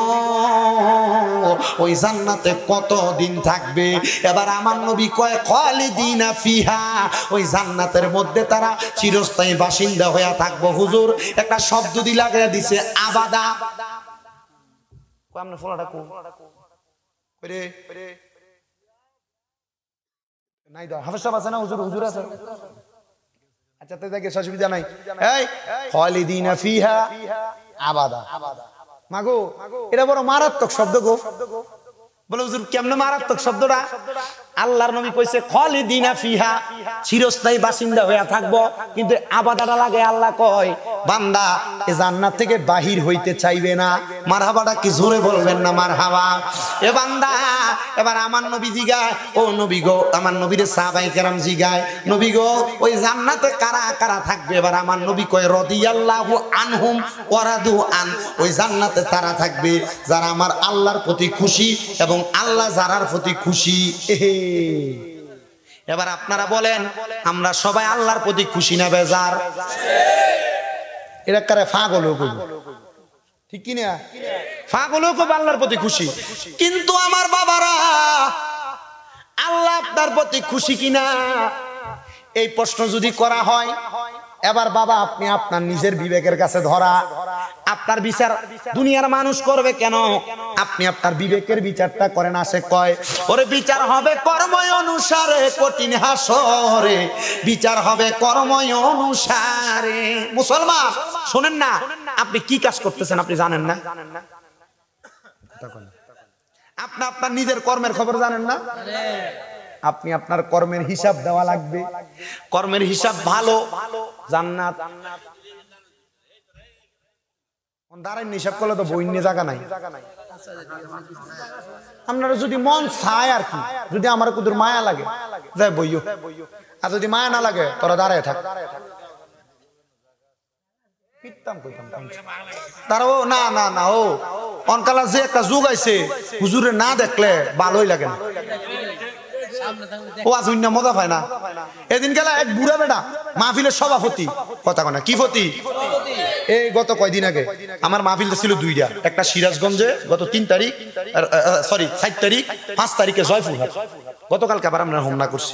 ওই জান্নাতে কত দিন থাকবে এবার আমার নবী কয় খালিদিনা ফিহা ওই জান্নাতের মধ্যে তারা চিরস্থায়ী বাসিন্দা হয়ে থাকবো হুজুর একটা শব্দ দি লাগিয়ে দিছে আবাদা আমরা ফলাটা কো রে নাই দাও হাফেজ সাহেব আছে না হুজুর হুজুর আছে আচ্ছা তো দেখে অসুবিধা নাই এই খালিদিনা ফিহা আবাদা মাগো এটা বড় মারাত্মক শব্দ গো বলে হুজুর কেমনে মারাত্মক শব্দটা আল্লাহর নবী কইছে খালিদিনা ফিহা চিরস্থায়ী বাসিন্দা হয়ে থাকবো কিন্তু আবাদাটা লাগে আল্লাহ কয় বান্দা এই জান্নাত থেকে বাহির হইতে চাইবে না মারহাবাটা কি জোরে বলবেন না মারহাবা এ বান্দা এবার আমার নবী জিগায় ও নবী গো আমার নবীর সাহাবায়ে কেরাম জিগায় নবী গো ওই জান্নাতে কারা কারা থাকবে এবার আমার নবী কয় রাদিয়াল্লাহু আনহুম ওয়া রাদু আন ওই জান্নাতে তারা থাকবে যারা আমার আল্লাহর প্রতি খুশি এবং আল্লাহ যারার প্রতি খুশি এবার আপনারা বলেন আমরা সবাই আল্লাহর প্রতি খুশি না বেজার এরা কারে পাগল কইব ঠিক কি না পাগল কইব আল্লাহর প্রতি খুশি কিন্তু আমার বাবারা আপনার প্রতি খুশি কিনা এই প্রশ্ন যদি করা হয়, এবার বাবা আপনি আপনার নিজের বিবেকের কাছে ধরা, আপনার বিচার দুনিয়ার মানুষ করবে কেন? আপনি আপনার বিবেকের বিচারটা করেন। আসে কয় ওরে বিচার হবে কর্ময় অনুসারে, কঠিন হাসরে বিচার হবে কর্ময় অনুসারে। মুসলমান শোনেন না, আপনি কি কাজ করতেছেন আপনি জানেন না? আপনি আপনার নিজের কর্মের খবর জানেন না? আপনি আপনার কর্মের হিসাব দেওয়া লাগবে। কর্মের হিসাব ভালো, জান্নাত। দাঁড়ান হিসাব করলে তো বই নিয়ে জায়গা নাই। আপনারা যদি মন চায় আর কি, যদি আমার কুদুর মায়া লাগে যাই বইও, আর যদি মায়া না লাগে তোরা দাঁড়ায় থাক। তারাও না না না ও অনকালা যে একটা যুগ আইছে, হুজুরে না দেখলে ভালোই লাগে না। ও আজ অন্য মজা পায় না। এদিন গেলা এক বুড়া বেটা মাহফিলের সভাপতি, কথা কয় না কি ফতি, এই গত কয়দিন আগে আমার মাহফিল ছিল দুইটা, একটা সিরাজগঞ্জে গত 3 তারিখ, সরি 4 তারিখ, 5 তারিখে জয়পুরহাট। গতকালকে আবার আমরা হোমনা করছি।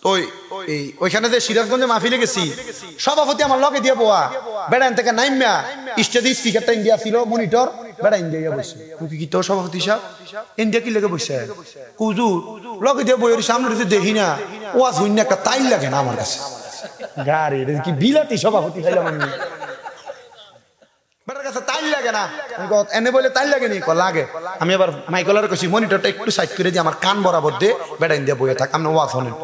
তো ওইখানে যে সিরাজগঞ্জে মাহফিলে গেছি, সভাপতি আমার লগে দিয়ে বোয়া বেড়ান থেকে নাইমা স্টেজে স্পিকারটা ইন্ডিয়া ছিল, মনিটর বেড়া ইন্ডিয়া বসে। তুই কি তোর সভাপতি সাহেব ইন্ডিয়া কি লেগে বসে? হুজুর লগে দিয়ে বইয়ের সামনে দেখি না, ও আজ হইনা একটা তাইল লাগে না আমার কাছে। গাড়ি কি বিলাতি সভাপতি খাইলাম আমি, বেটার কাছে তাইল লাগে না। এনে বলে তাইল লাগে নি, লাগে। আমি আবার মাইকলার কইছি মনিটরটা একটু সাইড করে দিয়ে আমার কান বরাবর দিয়ে বেড়া ইন্ডিয়া বইয়ে থাক, আমি ওয়াজ শোনেন।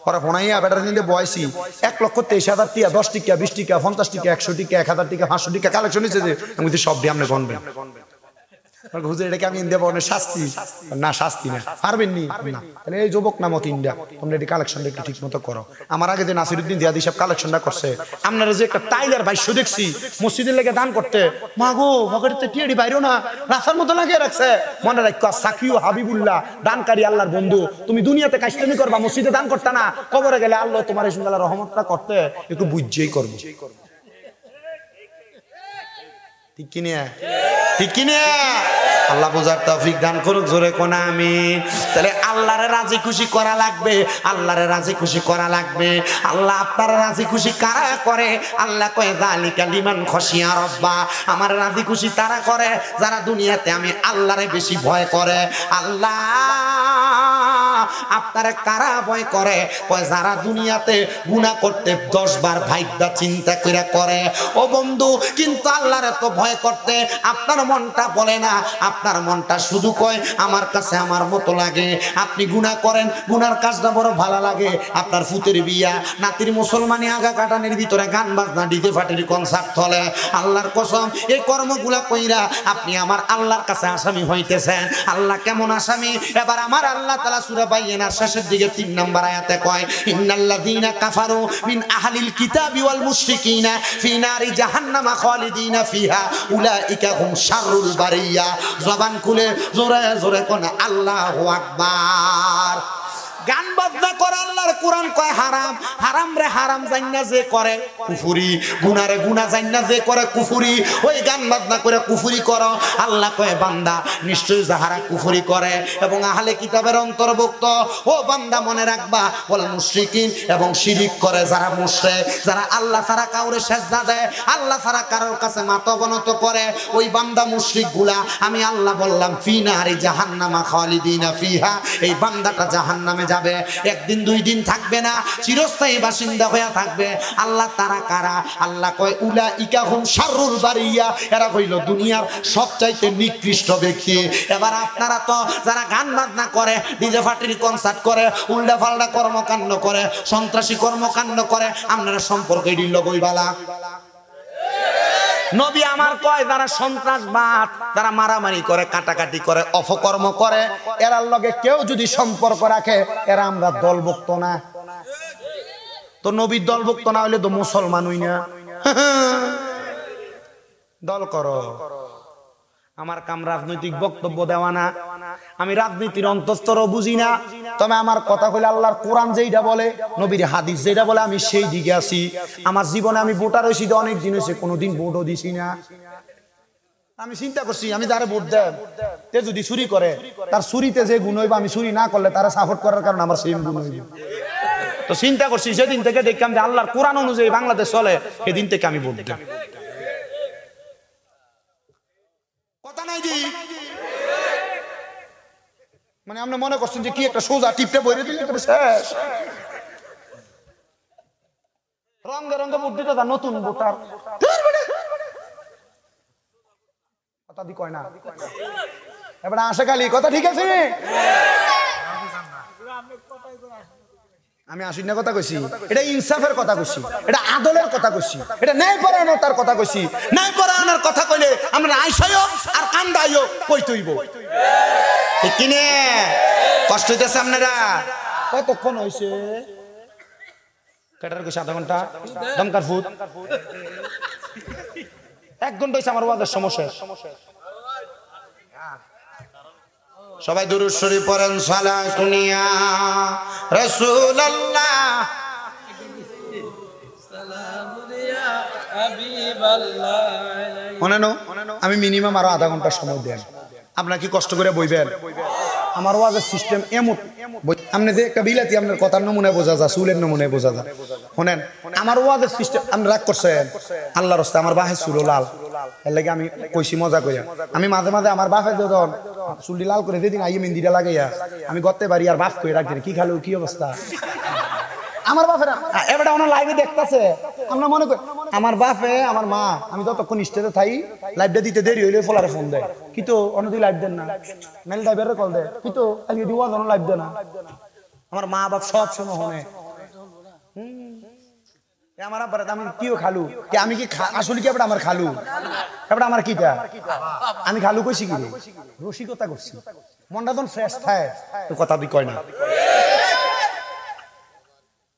পরে ফোনাইয়া বেটার দিয়ে বয়সি 1,23,000 টিকা, 10 টিকা, 20 টিকা, 50 টিকা, 100 টিকা, 1000 টিকা, 500 টিকা কালেকশন হয়েছে যে আমি সব দিয়ে আপনি গণবেন। হুজুর এটাকে আমি ইন্ডিয়া বনের শাস্তি না, শাস্তি না, পারবেন নি না, তাহলে এই যুবক নামত ইন্ডিয়া তোমরা এটি কালেকশনটা একটু ঠিক মতো করো। আমার আগে যে নাসিরউদ্দিন জিয়াদি সাহেব কালেকশনটা করছে, আপনারা যে একটা টাইলার ভাষ্য দেখছি মসজিদের লেগে দান করতে, মা গো পকেটে টিয়ারি বাইরো না, রাস্তার মতো লাগিয়ে রাখছে। মনে রাখো সাকিউ হাবিবুল্লাহ দানকারী আল্লাহর বন্ধু, তুমি দুনিয়াতে কাজটামি করবা, মসজিদে দান করতে না, কবরে গেলে আল্লাহ তোমার এই সুন্দর রহমতটা করতে একটু বুঝছেই করবো। ঠিক কিনা? ঠিক কিনা? আল্লাহ বোঝার তৌফিক দান করুক, জোরে কোন আমিন। তাহলে আল্লাহরে রাজি খুশি করা লাগবে, আল্লাহরে রাজি খুশি করা লাগবে। আল্লাহ আপনারা রাজি খুশি কারা করে? আল্লাহ কয় যালিকা লিমান খশিয়া রাব্বা, আমার রাজি খুশি তারা করে যারা দুনিয়াতে আমি আল্লাহরে বেশি ভয় করে। আল্লাহ আপনারা কারা ভয় করে? কয় যারা দুনিয়াতে গুনাহ করতে 10 বার ভাইবা চিন্তা করে করে। ও বন্ধু, কিন্তু আল্লাহর এত ভয় করতে আপনার মনটা বলে না, আপনার মনটা শুধু কয় আমার কাছে আমার মতো লাগে। আপনি গুনাহ করেন, গুনার কাজটা বড় ভালো লাগে। আপনার ফুতের বিয়া, নাতির মুসলমানি আগা কাটানের ভিতরে গান বাজনা, ডিজে ফাটির কনসার্ট চলে। আল্লাহর কসম এই কর্মগুলা কইরা আপনি আমার আল্লাহর কাছে আসামি হইতেছেন। আল্লাহ কেমন আসামি? এবার আমার আল্লাহ তাআলা সূরা বাইয়িনার শেষের দিকে 3 নম্বর আয়াতে কয় ইন্নাল্লাযীনা কাফারু মিন আহলিল কিতাবি ওয়াল মুশরিকিনা ফি নারি জাহান্নামা খালিদিনা ফিহা উলাইকা হুম শাররুল বারিয়া। জবান খুলে জোরে জোরে কোন আল্লাহু আকবার। গান বাজনা করে আল্লাহর কোরআন কয় হারাম, হারাম রে হারাম জান্না যে করে কুফরি, গুনাহ রে গুনাহ জান্না যে করে কুফরি। ওই গান বাজনা করে কুফরি করো, আল্লাহ কয় বান্দা নিশ্চয়ই যাহারা কুফরি করে এবং আহলে কিতাবের অন্তর্ভুক্ত, ও বান্দা মনে রাখবা ওয়াল মুশরিকিন, এবং শিরিক করে যারা মুশরিক, যারা আল্লাহ ছাড়া কাউরে সেজদা দেয়, আল্লাহ ছাড়া কারোর কাছে মাথা অবনত করে, ওই বান্দা মুশরিক গুলা আমি আল্লাহ বললাম ফি নারি জাহান্নামা খালিদিনা ফিহা, এই বান্দাটা জাহান্নামে যাবে, একদিন 2 দিন থাকবে না, চিরস্থায়ী বাসিন্দা হয়ে থাকবে। আল্লাহ তারা কারা? আল্লাহ কয় উলাইকা হুম শাররুল বারিয়া, এরা হইল দুনিয়ার সবচাইতে নিকৃষ্ট ব্যক্তি। এবার আপনারা তো যারা গান বাজনা করে, ডিজে পার্টির কনসার্ট করে, উল্টা পাল্টা কর্মকাণ্ড করে, সন্ত্রাসী কর্মকাণ্ড করে, আপনারা সম্পর্কে ডিল কইবালা। নবী আমার কয় যারা সন্ত্রাসবাদ, যারা মারামারি করে, কাটাকাটি করে, অপকর্ম করে, এরার লগে কেউ যদি সম্পর্ক রাখে এরা আমরা দলভুক্ত না। তো নবীর দলভুক্ত না হইলে তো মুসলমান হই না। দল করো, আমার কাম রাজনৈতিক বক্তব্য দেওয়া না, আমি রাজনীতির অন্তঃস্তরও বুঝি না। তবে আমার কথা হইলে আল্লাহর কোরআন যেইটা বলে, নবীর হাদিস যেটা বলে, আমি সেই দিকে আছি। আমার জীবনে আমি ভোটার হইছি অনেক দিন হয়েছে, কোনোদিন ভোটও দিছি না। আমি চিন্তা করছি আমি যারা ভোট দেন তে যদি চুরি করে তার চুরিতে যে গুণ হইব আমি চুরি না করলে তারা সাপোর্ট করার কারণে আমার সেম গুণ হইব। তো চিন্তা করছি সেদিন থেকে দেখলাম যে আল্লাহর কোরআন অনুযায়ী বাংলাদেশ চলে সেদিন থেকে আমি ভোট দিই। কথা নাই জি, মানে আপনি মনে করছেন যে কি একটা সোজা টিপটে বইরে দিলে শেষ। রঙে রঙে ভোট দিতে যা নতুন ভোটার কথা দি কয় না এবার আসে খালি কথা ঠিক আছে। আমি আশির কথা কইছি, এটা ইনসাফের কথা কইছি, এটা আদলের কথা কইছি, এটা ন্যায় পরায়ণতার কথা কইছি। ন্যায় পরায়ণের কথা কইলে আমরা আইসাইও আর কান্দাইও কই তৈব ঠিক কিনে কষ্ট হইতেছে আপনারা। কতক্ষণ হয়েছে কেটার কইছে আধা ঘন্টা দমকার ফুট 1 ঘন্টা হয়েছে আমার ওয়াজের সমস্যা। সবাই দুরূদ শরীফ পড়েন সালাতুনিয়া রাসূলুল্লাহ সালামুনিয়া হাবিবাল্লাহ। মনেনো আমি মিনিমাম আরো আধা ঘন্টা সময় দেন, আপনারা কি কষ্ট করে বইবেন? আমার ওয়াজের সিস্টেম এমন আপনি যে একটা বিলাতি আপনার কথার নমুনায় বোঝা যায়, চুলের নমুনায় বোঝা যায়। শোনেন আমার ওয়াজের সিস্টেম আপনি রাগ করছেন আল্লাহর রাস্তায় আমার বাহে চুল লাল এর লাগে আমি কইছি মজা কইয়া। আমি মাঝে মাঝে আমার বাপে যখন চুলটি লাল করে যেদিন আইয়ে মেহেন্দিটা লাগাইয়া আমি গড়তে পারি আর বাপ কই রাখবেন কি খালো কি অবস্থা আমার বাপের এবারে অন্য লাইভে দেখতেছে। আমরা মনে করি আমার বাপে আমার মা আমি যতক্ষণ স্টেজে থাই লাইভটা দিতে দেরি হইলে ফলারে ফোন দেয় কিন্তু অন্যদিন লাইভ দেন না, মেল ড্রাইভারের কল দেয় কিন্তু আজকে দিওয়া যেন লাইভ দেয় না। আমার মা বাপ সব সময় হনে আমার আব্বার আমি কিও খালু কি আমি কি আসলে কি এবার আমার খালু এবার আমার কিটা আমি খালু কইছি কি রসিকতা করছি মনটা যখন ফ্রেশ থাকে তো কথা তুই কয় না।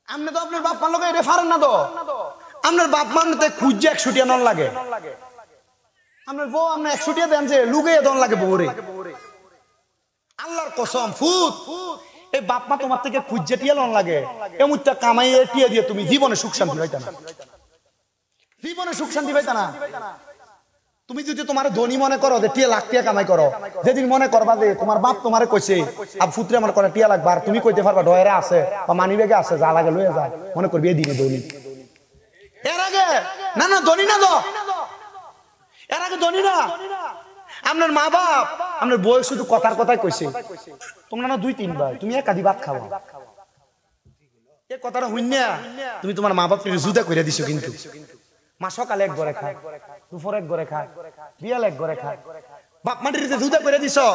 আপনি তো আপনার বাপ মানলো এটা ফারেন না তো আপনার বাপ মানতে খুঁজছে 100 টাকা নন লাগে আপনার বউ আপনি 100 টাকা দেন যে লুকে দন লাগে বউরে আল্লাহর কসম ফুট এই বাপ মা তোমার থেকে খুঁজছে টিয়া লন লাগে এমনটা কামাইয়ে টিয়া দিয়ে তুমি জীবনে সুখ শান্তি পাইতা না, জীবনে সুখ শান্তি পাইতা না। তুমি যদি তোমার ধনী মনে করো যে টিয়া লাখ টাকা কামাই করো যেদিন মনে করবা যে তোমার বাপ তোমারে কইছে আব ফুত্রে আমার করে টিয়া লাগবে আর তুমি কইতে পারবা ডয়েরা আছে বা মানি ব্যাগে আছে যা লাগে লয়ে যায় মনে করবি এই দিনে ধনী। এর আগে না না ধনী না তো এর আগে ধনী না আপনার মা বাপ আপনার বউ শুধু কথার কথাই কইছে তোমরা না 2-3 ভাই তুমি একাদি ভাত খাওয়া এই কথাটা হইনা তুমি তোমার মা বাপ জুদা কইরা দিছো কিন্তু মা সকালে এক ঘরে খায় দুপুরে এক ঘরে খায় বিয়াল এক ঘরে খায় বাপ মাটির যে জুদা কইরা দিছো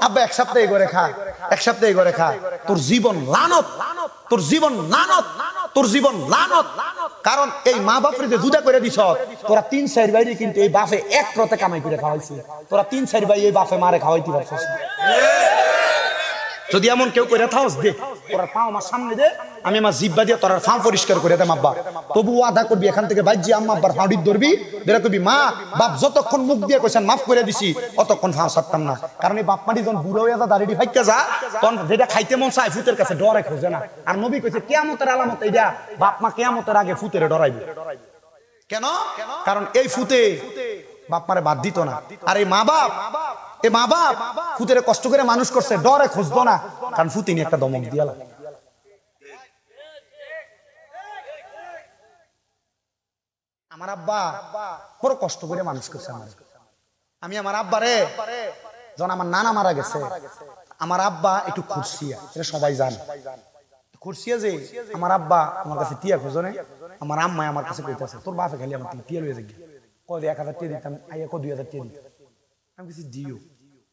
আব্বা এক সপ্তাহে ঘরে খায় এক সপ্তাহে ঘরে খায় তোর জীবন লানত তোর জীবন লানত তোর জীবন লানত কারণ এই মা বাপরে যে জুদা করে দিছ তোরা 3-4 ভাই কিন্তু এই বাপে এক প্রতে কামাই করে খাওয়াইছে তোরা 3-4 ভাই এই বাপে মারে খাওয়াইতে পারছিস যদি এমন কেউ করে থাকস দে তোরা পাও আমার সামনে দে আমি আমার জিব্বা দিয়ে তোরা ফাঁ পরিষ্কার করে দেম আব্বা তবু আদা করবি এখান থেকে বাইজি আম্মা আব্বার ফাঁড়ি ধরবি বেরা করবি মা বাপ যতক্ষণ মুখ দিয়ে কইছেন মাফ করে দিছি অতক্ষণ ফাঁ ছাড়তাম না কারণ এই বাপ মাটি যখন বুড়ো হয়ে যা দাঁড়িয়ে ফাইকা যা তখন যেটা খাইতে মন চায় ফুতের কাছে ডরে খোঁজে না আর নবী কইছে কিয়ামতের আলামত এইটা বাপ মা কিয়ামতের আগে ফুতের ডরাইবে কেন কারণ এই ফুতে বাপ মারে বাদ দিত না আর এই মা বাপ ফুতের কষ্ট করে মানুষ করছে ডরে খুঁজতো না কারণ ফুতিনি একটা দমক দিয়ালা। আমার আব্বা বড় কষ্ট করে মানুষ করছে আমি আমার আব্বারে যখন আমার নানা মারা গেছে আমার আব্বা একটু খুরসিয়া এটা সবাই জানে খুরসিয়া যে আমার আব্বা আমার কাছে টিয়া খোঁজনে আমার আম্মায় আমার কাছে কইতাছে তোর বাপে খালি আমার টিয়া লয়ে যাবি কয় 1000 টাকা দিতাম আইয়া কয় 2000 টাকা দিতাম আমি কিছু দিও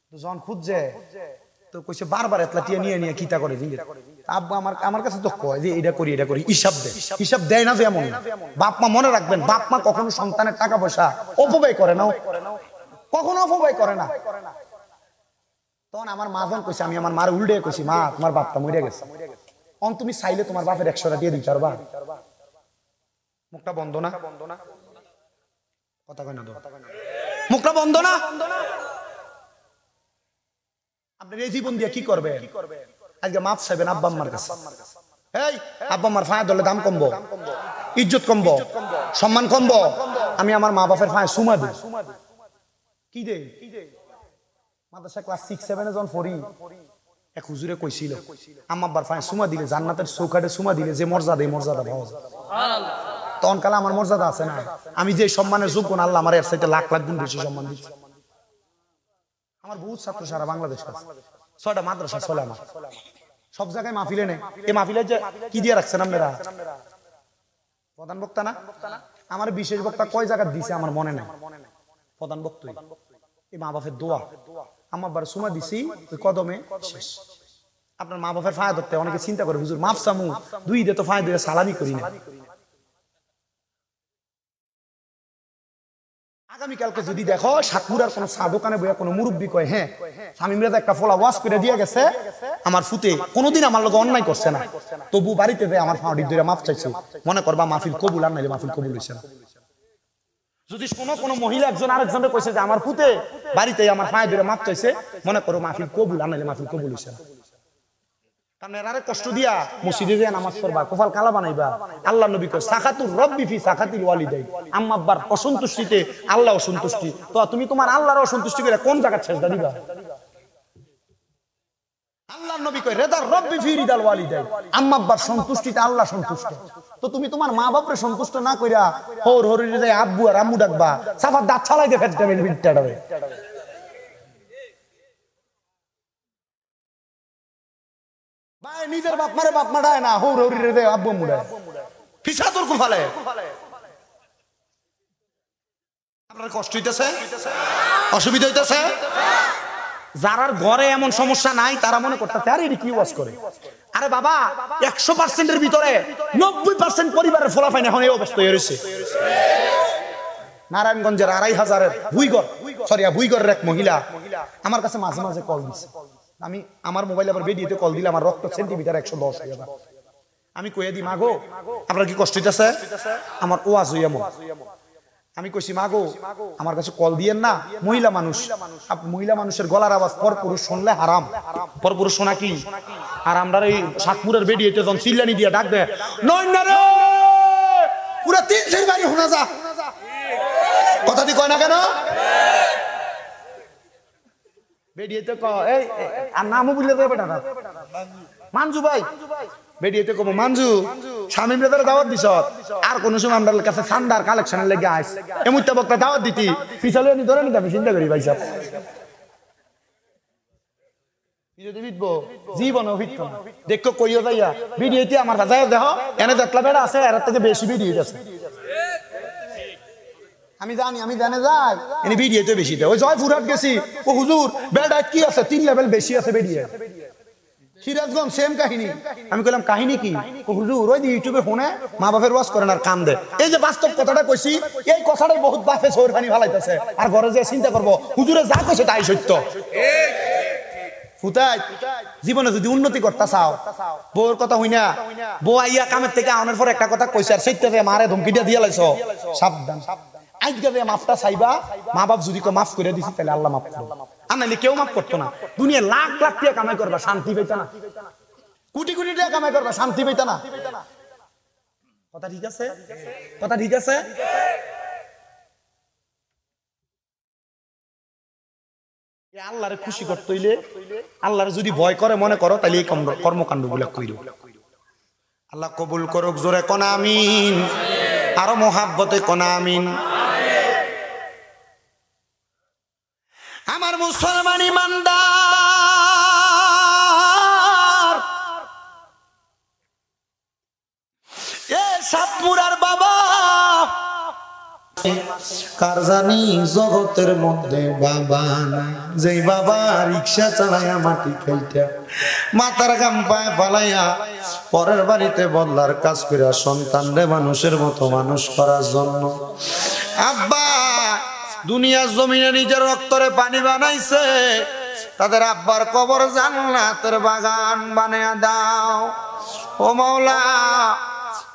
তো যখন খুঁজছে তো কইছে বারবার এতলা টিয়া নিয়ে কিতা করে দিন আব্বা আমার কাছে তো কয় যে এটা করি হিসাব দেয় না যেমন বাপ মা মনে রাখবেন বাপ মা কখনো সন্তানের টাকা পয়সা অপব্যয় করে না কখনো অপব্যয় করে না। তখন আমার মা যখন কইছে আমি আমার মার উল্টে কইছি মা তোমার বাপটা মরে গেছে অন তুমি চাইলে তোমার বাপের 100 টাকা দিয়ে দিতে পারবা মুখটা বন্ধ না কথা কয় না মুখটা বন্ধ না আপনি এই জীবন দিয়ে কি করবেন আজকে মাপ চাইবেন আব্বা আম্মার কাছে এই আব্বা আম্মার ফায়ে ধরলে দাম কমবো ইজ্জত কমবো সম্মান কমবো আমি আমার মা বাপের ফায়ে সুমা দিই কি দে মাদ্রাসা ক্লাস 6-7 জন পড়ি এক হুজুরে কইছিল আম্মা আব্বার পায়ে সুমা দিলে জান্নাতের চৌকাঠে সুমা দিলে যে মর্যাদা এই মর্যাদা পাওয়া যায়। সুবহানাল্লাহ। তখন কালে আমার মর্যাদা আছে না, আমি যে সম্মানের যোগ্য না আল্লাহ আমার এর চাইতে লাখ লাখ গুণ বেশি সম্মান দিচ্ছে। আমার বহুত ছাত্র সারা বাংলাদেশ আছে, 6টা মাদ্রাসা চলে আমার, সব জায়গায় মাহফিলে নেই। এই মাহফিলে যে কি দিয়ে রাখছেন আপনারা? প্রধান বক্তা না? আমার বিশেষ বক্তা কয় জায়গা দিছে আমার মনে নাই, প্রধান বক্তা এই মা বাপের দোয়া। আমার বার সুমা দিছি ওই কদমে শেষ। আপনার মা বাপের ফায়দা ধরতে অনেকে চিন্তা করে হুজুর মাফ চামু, দুই দিয়ে তো ফায়দা সালামি করি না। আগামীকালকে যদি দেখো সাতপুরার কোন চা দোকানে বইয়া কোন মুরব্বী কয় হ্যাঁ শামীম রেজা একটা ফলা ওয়াজ করে দিয়ে গেছে আমার ফুতে, কোনোদিন আমার লগে অন্যায় করছে না, তবু বাড়িতে দেয় আমার ফাঁড়ি ধরে মাফ চাইছে, মনে করবা মাহফিল কবুল, আর নাইলে মাহফিল কবুল হইছে না। যদি কোনো মহিলা একজন আরেকজনের কইছে যে আমার ফুতে বাড়িতে আমার ফাঁড়ি ধরে মাফ চাইছে, মনে করো মাহফিল কবুল, আর নাইলে মাহফিল কবুল হইছে না। কারণ এর আরে কষ্ট দিয়া মসজিদে যে নামাজ পড়বা, কপাল কালা বানাইবা। আল্লাহ নবী কয় সাখাতুর রব্বি ফি সাখাতিল ওয়ালিদাই, আম্মা আব্বার অসন্তুষ্টিতে আল্লাহ অসন্তুষ্টি, তো তুমি তোমার আল্লাহর অসন্তুষ্টি করে কোন জায়গা সেজদা দিবা? আল্লাহ নবী কয় রিদার রব্বি ফি রিদাল ওয়ালিদাই, আম্মা আব্বার সন্তুষ্টিতে আল্লাহ সন্তুষ্ট, তো তুমি তোমার মা বাপরে সন্তুষ্ট না কইরা হর হরিরে যায় আব্বু আর আম্মু ডাকবা, সাফার দাঁত ছালাইতে ফেটতে বিটটাবে। ভাই নিজের বাপ মারে বাপ মাডায় না, হৌর হরিরে দে আব্বু মুডায় ফিসা তোর কুফালে। আপনার কষ্ট হইতেছে, অসুবিধা হইতেছে? যারার ঘরে এমন সমস্যা নাই তারা মনে করতেছে আরে এটি কি ওয়াজ করে। আরে বাবা 100%-এর ভিতরে 90% পরিবারের ফলাফল এখন এই অবস্থা হয়েছে। নারায়ণগঞ্জের 2500-এর ভুইগড়ের এক মহিলা আমার কাছে মাঝে মাঝে কল দিচ্ছে, আমি আমার মোবাইলে আবার ভিডিওতে কল দিলে আমার রক্ত সেন্টিমিটার 110 হয়ে যাবে। আমি কইয়া দি মাগো আপনার কি কষ্ট হইতেছে? আমার ওয়াজ হইয়া মন। আমি কইছি মাগো আমার কাছে কল দিয়েন না, মহিলা মানুষ, মহিলা মানুষের গলার আওয়াজ পরপুরুষ শুনলে হারাম, পরপুরুষ শোনা কি আর আমরা এই সাতপুরের ভিডিওতে যখন চিল্লানি দিয়ে ডাক দেয় নয়না রে পুরো 300 বাড়ি শোনা যা, কথা দি কয় না কেন? বেডিয়েতে ক এই আর নামও বললে দেবে বেটা মানজু ভাই, বেডিয়েতে কব মানজু শামীম রেজার দাওয়াত দিছ, আর কোন সময় আমাদের কাছে সান্দার কালেকশনের লেগে আইস এমুইতে বক্তা দাওয়াত দিতি পিছলে আমি ধরে নিতে, আমি চিন্তা করি ভাই সাহেব জীবন অভিজ্ঞ দেখো কইও যাইয়া ভিডিওতে আমার কাছে দেখো এনে দেখলা বেড়া আছে এর থেকে বেশি ভিডিও আছে, আমি জানি আমি জানে যাই এনে ভিডিওতে বেশি দেয়। ওই জয়পুরহাট গেছি ও হুজুর বেড়া কি আছে 3 লেভেল বেশি আছে ভিডিও। সিরাজগঞ্জ সেম কাহিনী, আমি কইলাম কাহিনী কি? ও হুজুর ওই ইউটিউবে ফোনে মা বাপের ওয়াজ করেন আর কান্দে। এই যে বাস্তব কথাটা কইছি এই কথাটাই বহুত বাপে সৌর পানি ফালাইতেছে, আর ঘরে যে চিন্তা করবো হুজুরে যা কইছে তাই সত্য। ফুটাই জীবনে যদি উন্নতি করতে চাও বউর কথা হই না, বউ আইয়া কামের থেকে আনার পর একটা কথা কইছে আর সেইটাতে মারে ধমকিটা দিয়ে লাইছো, সাবধান আজকে মাফটা চাইবা, মা বাপ যদি মাফ করে দিছি তাহলে আল্লাহ মাফ করবে, আর নাইলে কেউ মাফ করতো না। দুনিয়া লাখ লাখ টাকা কামাই করবা শান্তি পাইতা না, কোটি কোটি টাকা কামাই করবা শান্তি পাইতা না। কথা ঠিক আছে? কথা ঠিক আছে? আল্লাহরে খুশি করতে হইলে আল্লাহরে যদি ভয় করে মনে করো তাহলে এই কর্মকাণ্ড গুলা কইরো। আল্লাহ কবুল করুক, জোরে কোন আমিন, আরো মোহাব্বতে কোন আমিন। আমার মুসলমান ইমানদার এ সাতপুরার বাবা কার জানি জগতের মধ্যে বাবা নাই, যেই বাবা রিক্সা চালাইয়া মাটি খাইটা মাথার গাম পায়ে ফালাইয়া পরের বাড়িতে বদলার কাজ করিয়া সন্তানরে মানুষের মতো মানুষ করার জন্য আব্বা দুনিয়ার জমিনে নিজের রক্তরে পানি বানাইছে, তাদের আব্বার কবর জান্নাতের বাগান বানায়া দাও। ও মাওলা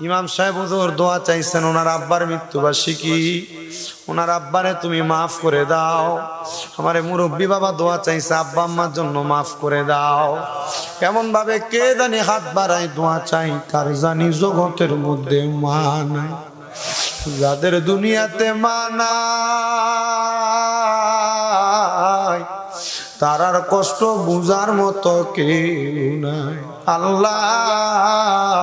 ইমাম সাহেব হুজুর দোয়া চাইছেন ওনার আব্বার মৃত্যুবার্ষিকী, ওনার আব্বারে তুমি মাফ করে দাও। আমারে মুরব্বী বাবা দোয়া চাইছে আব্বা আম্মার জন্য মাফ করে দাও। কেমন ভাবে কে জানি হাত বাড়াই দোয়া চাই, কার জানি জগতের মধ্যে মা নাই, যাদের দুনিয়াতে মা নাই তার আর কষ্ট বুঝার মতো কেউ নাই। আল্লাহ,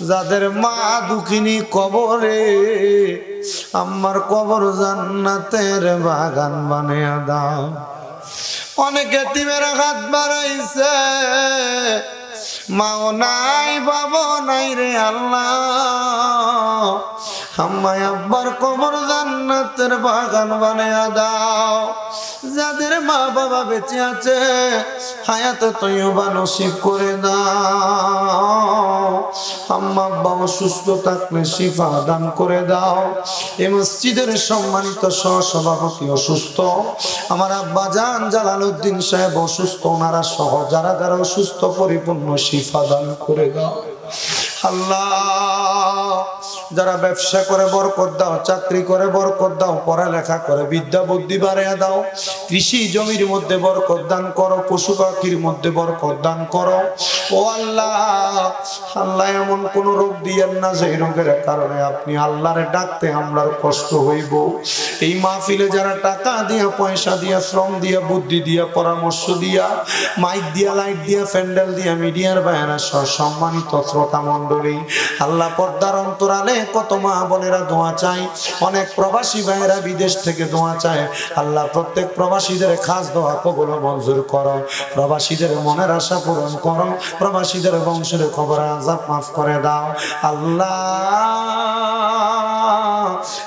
যাদের মা দুঃখিনী কবরে, আমার কবর জান্নাতের বাগান বানিয়ে দাও। অনেকে এতিমেরা হাত বাড়াইছে, মাও নাই বাবা নাই রে আল্লাহ, আম্মাই আব্বার কবর জান্নাতের বাগান বানিয়ে দাও। যাদের মা বাবা বেঁচে আছে, হায়াতে তয়্যিবা নসিব করে দাও। আম্মা আব্বা অসুস্থ থাকলে শিফা দান করে দাও। এই মসজিদের সম্মানিত সহসভাপতি অসুস্থ, আমার আব্বা জান জালালউদ্দিন সাহেব অসুস্থ, ওনারা সহ যারা যারা অসুস্থ পরিপূর্ণ শিফা দান করে দাও। আল্লাহ, যারা ব্যবসা করে বরকত দাও, চাকরি করে বরকত দাও, পড়ালেখা করে বিদ্যা বুদ্ধি বাড়িয়ে দাও। কৃষি জমির মধ্যে বরকত দান করো, পশু পাখির মধ্যে বরকত দান করো। ও আল্লাহ, আল্লাহ এমন কোন রোগ দিয়েন না যে রোগের কারণে আপনি আল্লাহরে ডাকতে আমরার কষ্ট হইব। এই মাহফিলে যারা টাকা দিয়া, পয়সা দিয়া, শ্রম দিয়া, বুদ্ধি দিয়া, পরামর্শ দিয়া, মাইক দিয়া, লাইট দিয়া, প্যান্ডেল দিয়া, মিডিয়ার বাইরা সহ সম্মানিত শ্রোতা মণ্ডলী, আল্লাহ পর্দার অন্তরালে কত মা বোনেরা দোয়া চাই, অনেক প্রবাসী ভাইয়েরা বিদেশ থেকে দোয়া চায়। আল্লাহ প্রত্যেক প্রবাসীদের খাস দোয়া কবুল মঞ্জুর করো, প্রবাসীদের মনের আশা পূরণ করো, প্রবাসীদের বংশের খবর আযাব মাফ করে দাও। আল্লাহ,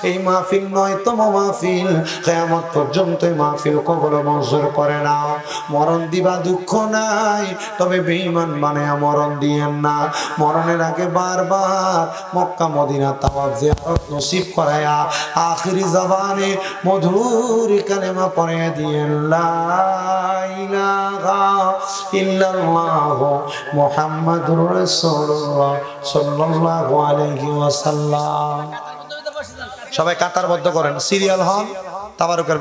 এই মাহফিল নয়তম মাহফিল, কিয়ামত পর্যন্ত এই মাহফিল কবুল মঞ্জুর করে নাও। মরণ দিবা দুঃখ নাই, তবে বেঈমান বানায়া মরণ দিয়েন না। মরণের আগে বারবার মক্কা মদিনা তাওয়াফ জিয়ারত নসিব করায়া আখিরি জবানে মধুর কালেমা পড়ে দিয়েন, লা ইলাহা ইল্লাল্লাহ মুহাম্মাদুর রাসূলুল্লাহ সাল্লাল্লাহু আলাইহি ওয়াসাল্লাম। সবাই কাতারবদ্ধ করেন, সিরিয়াল হন, তাবারুকের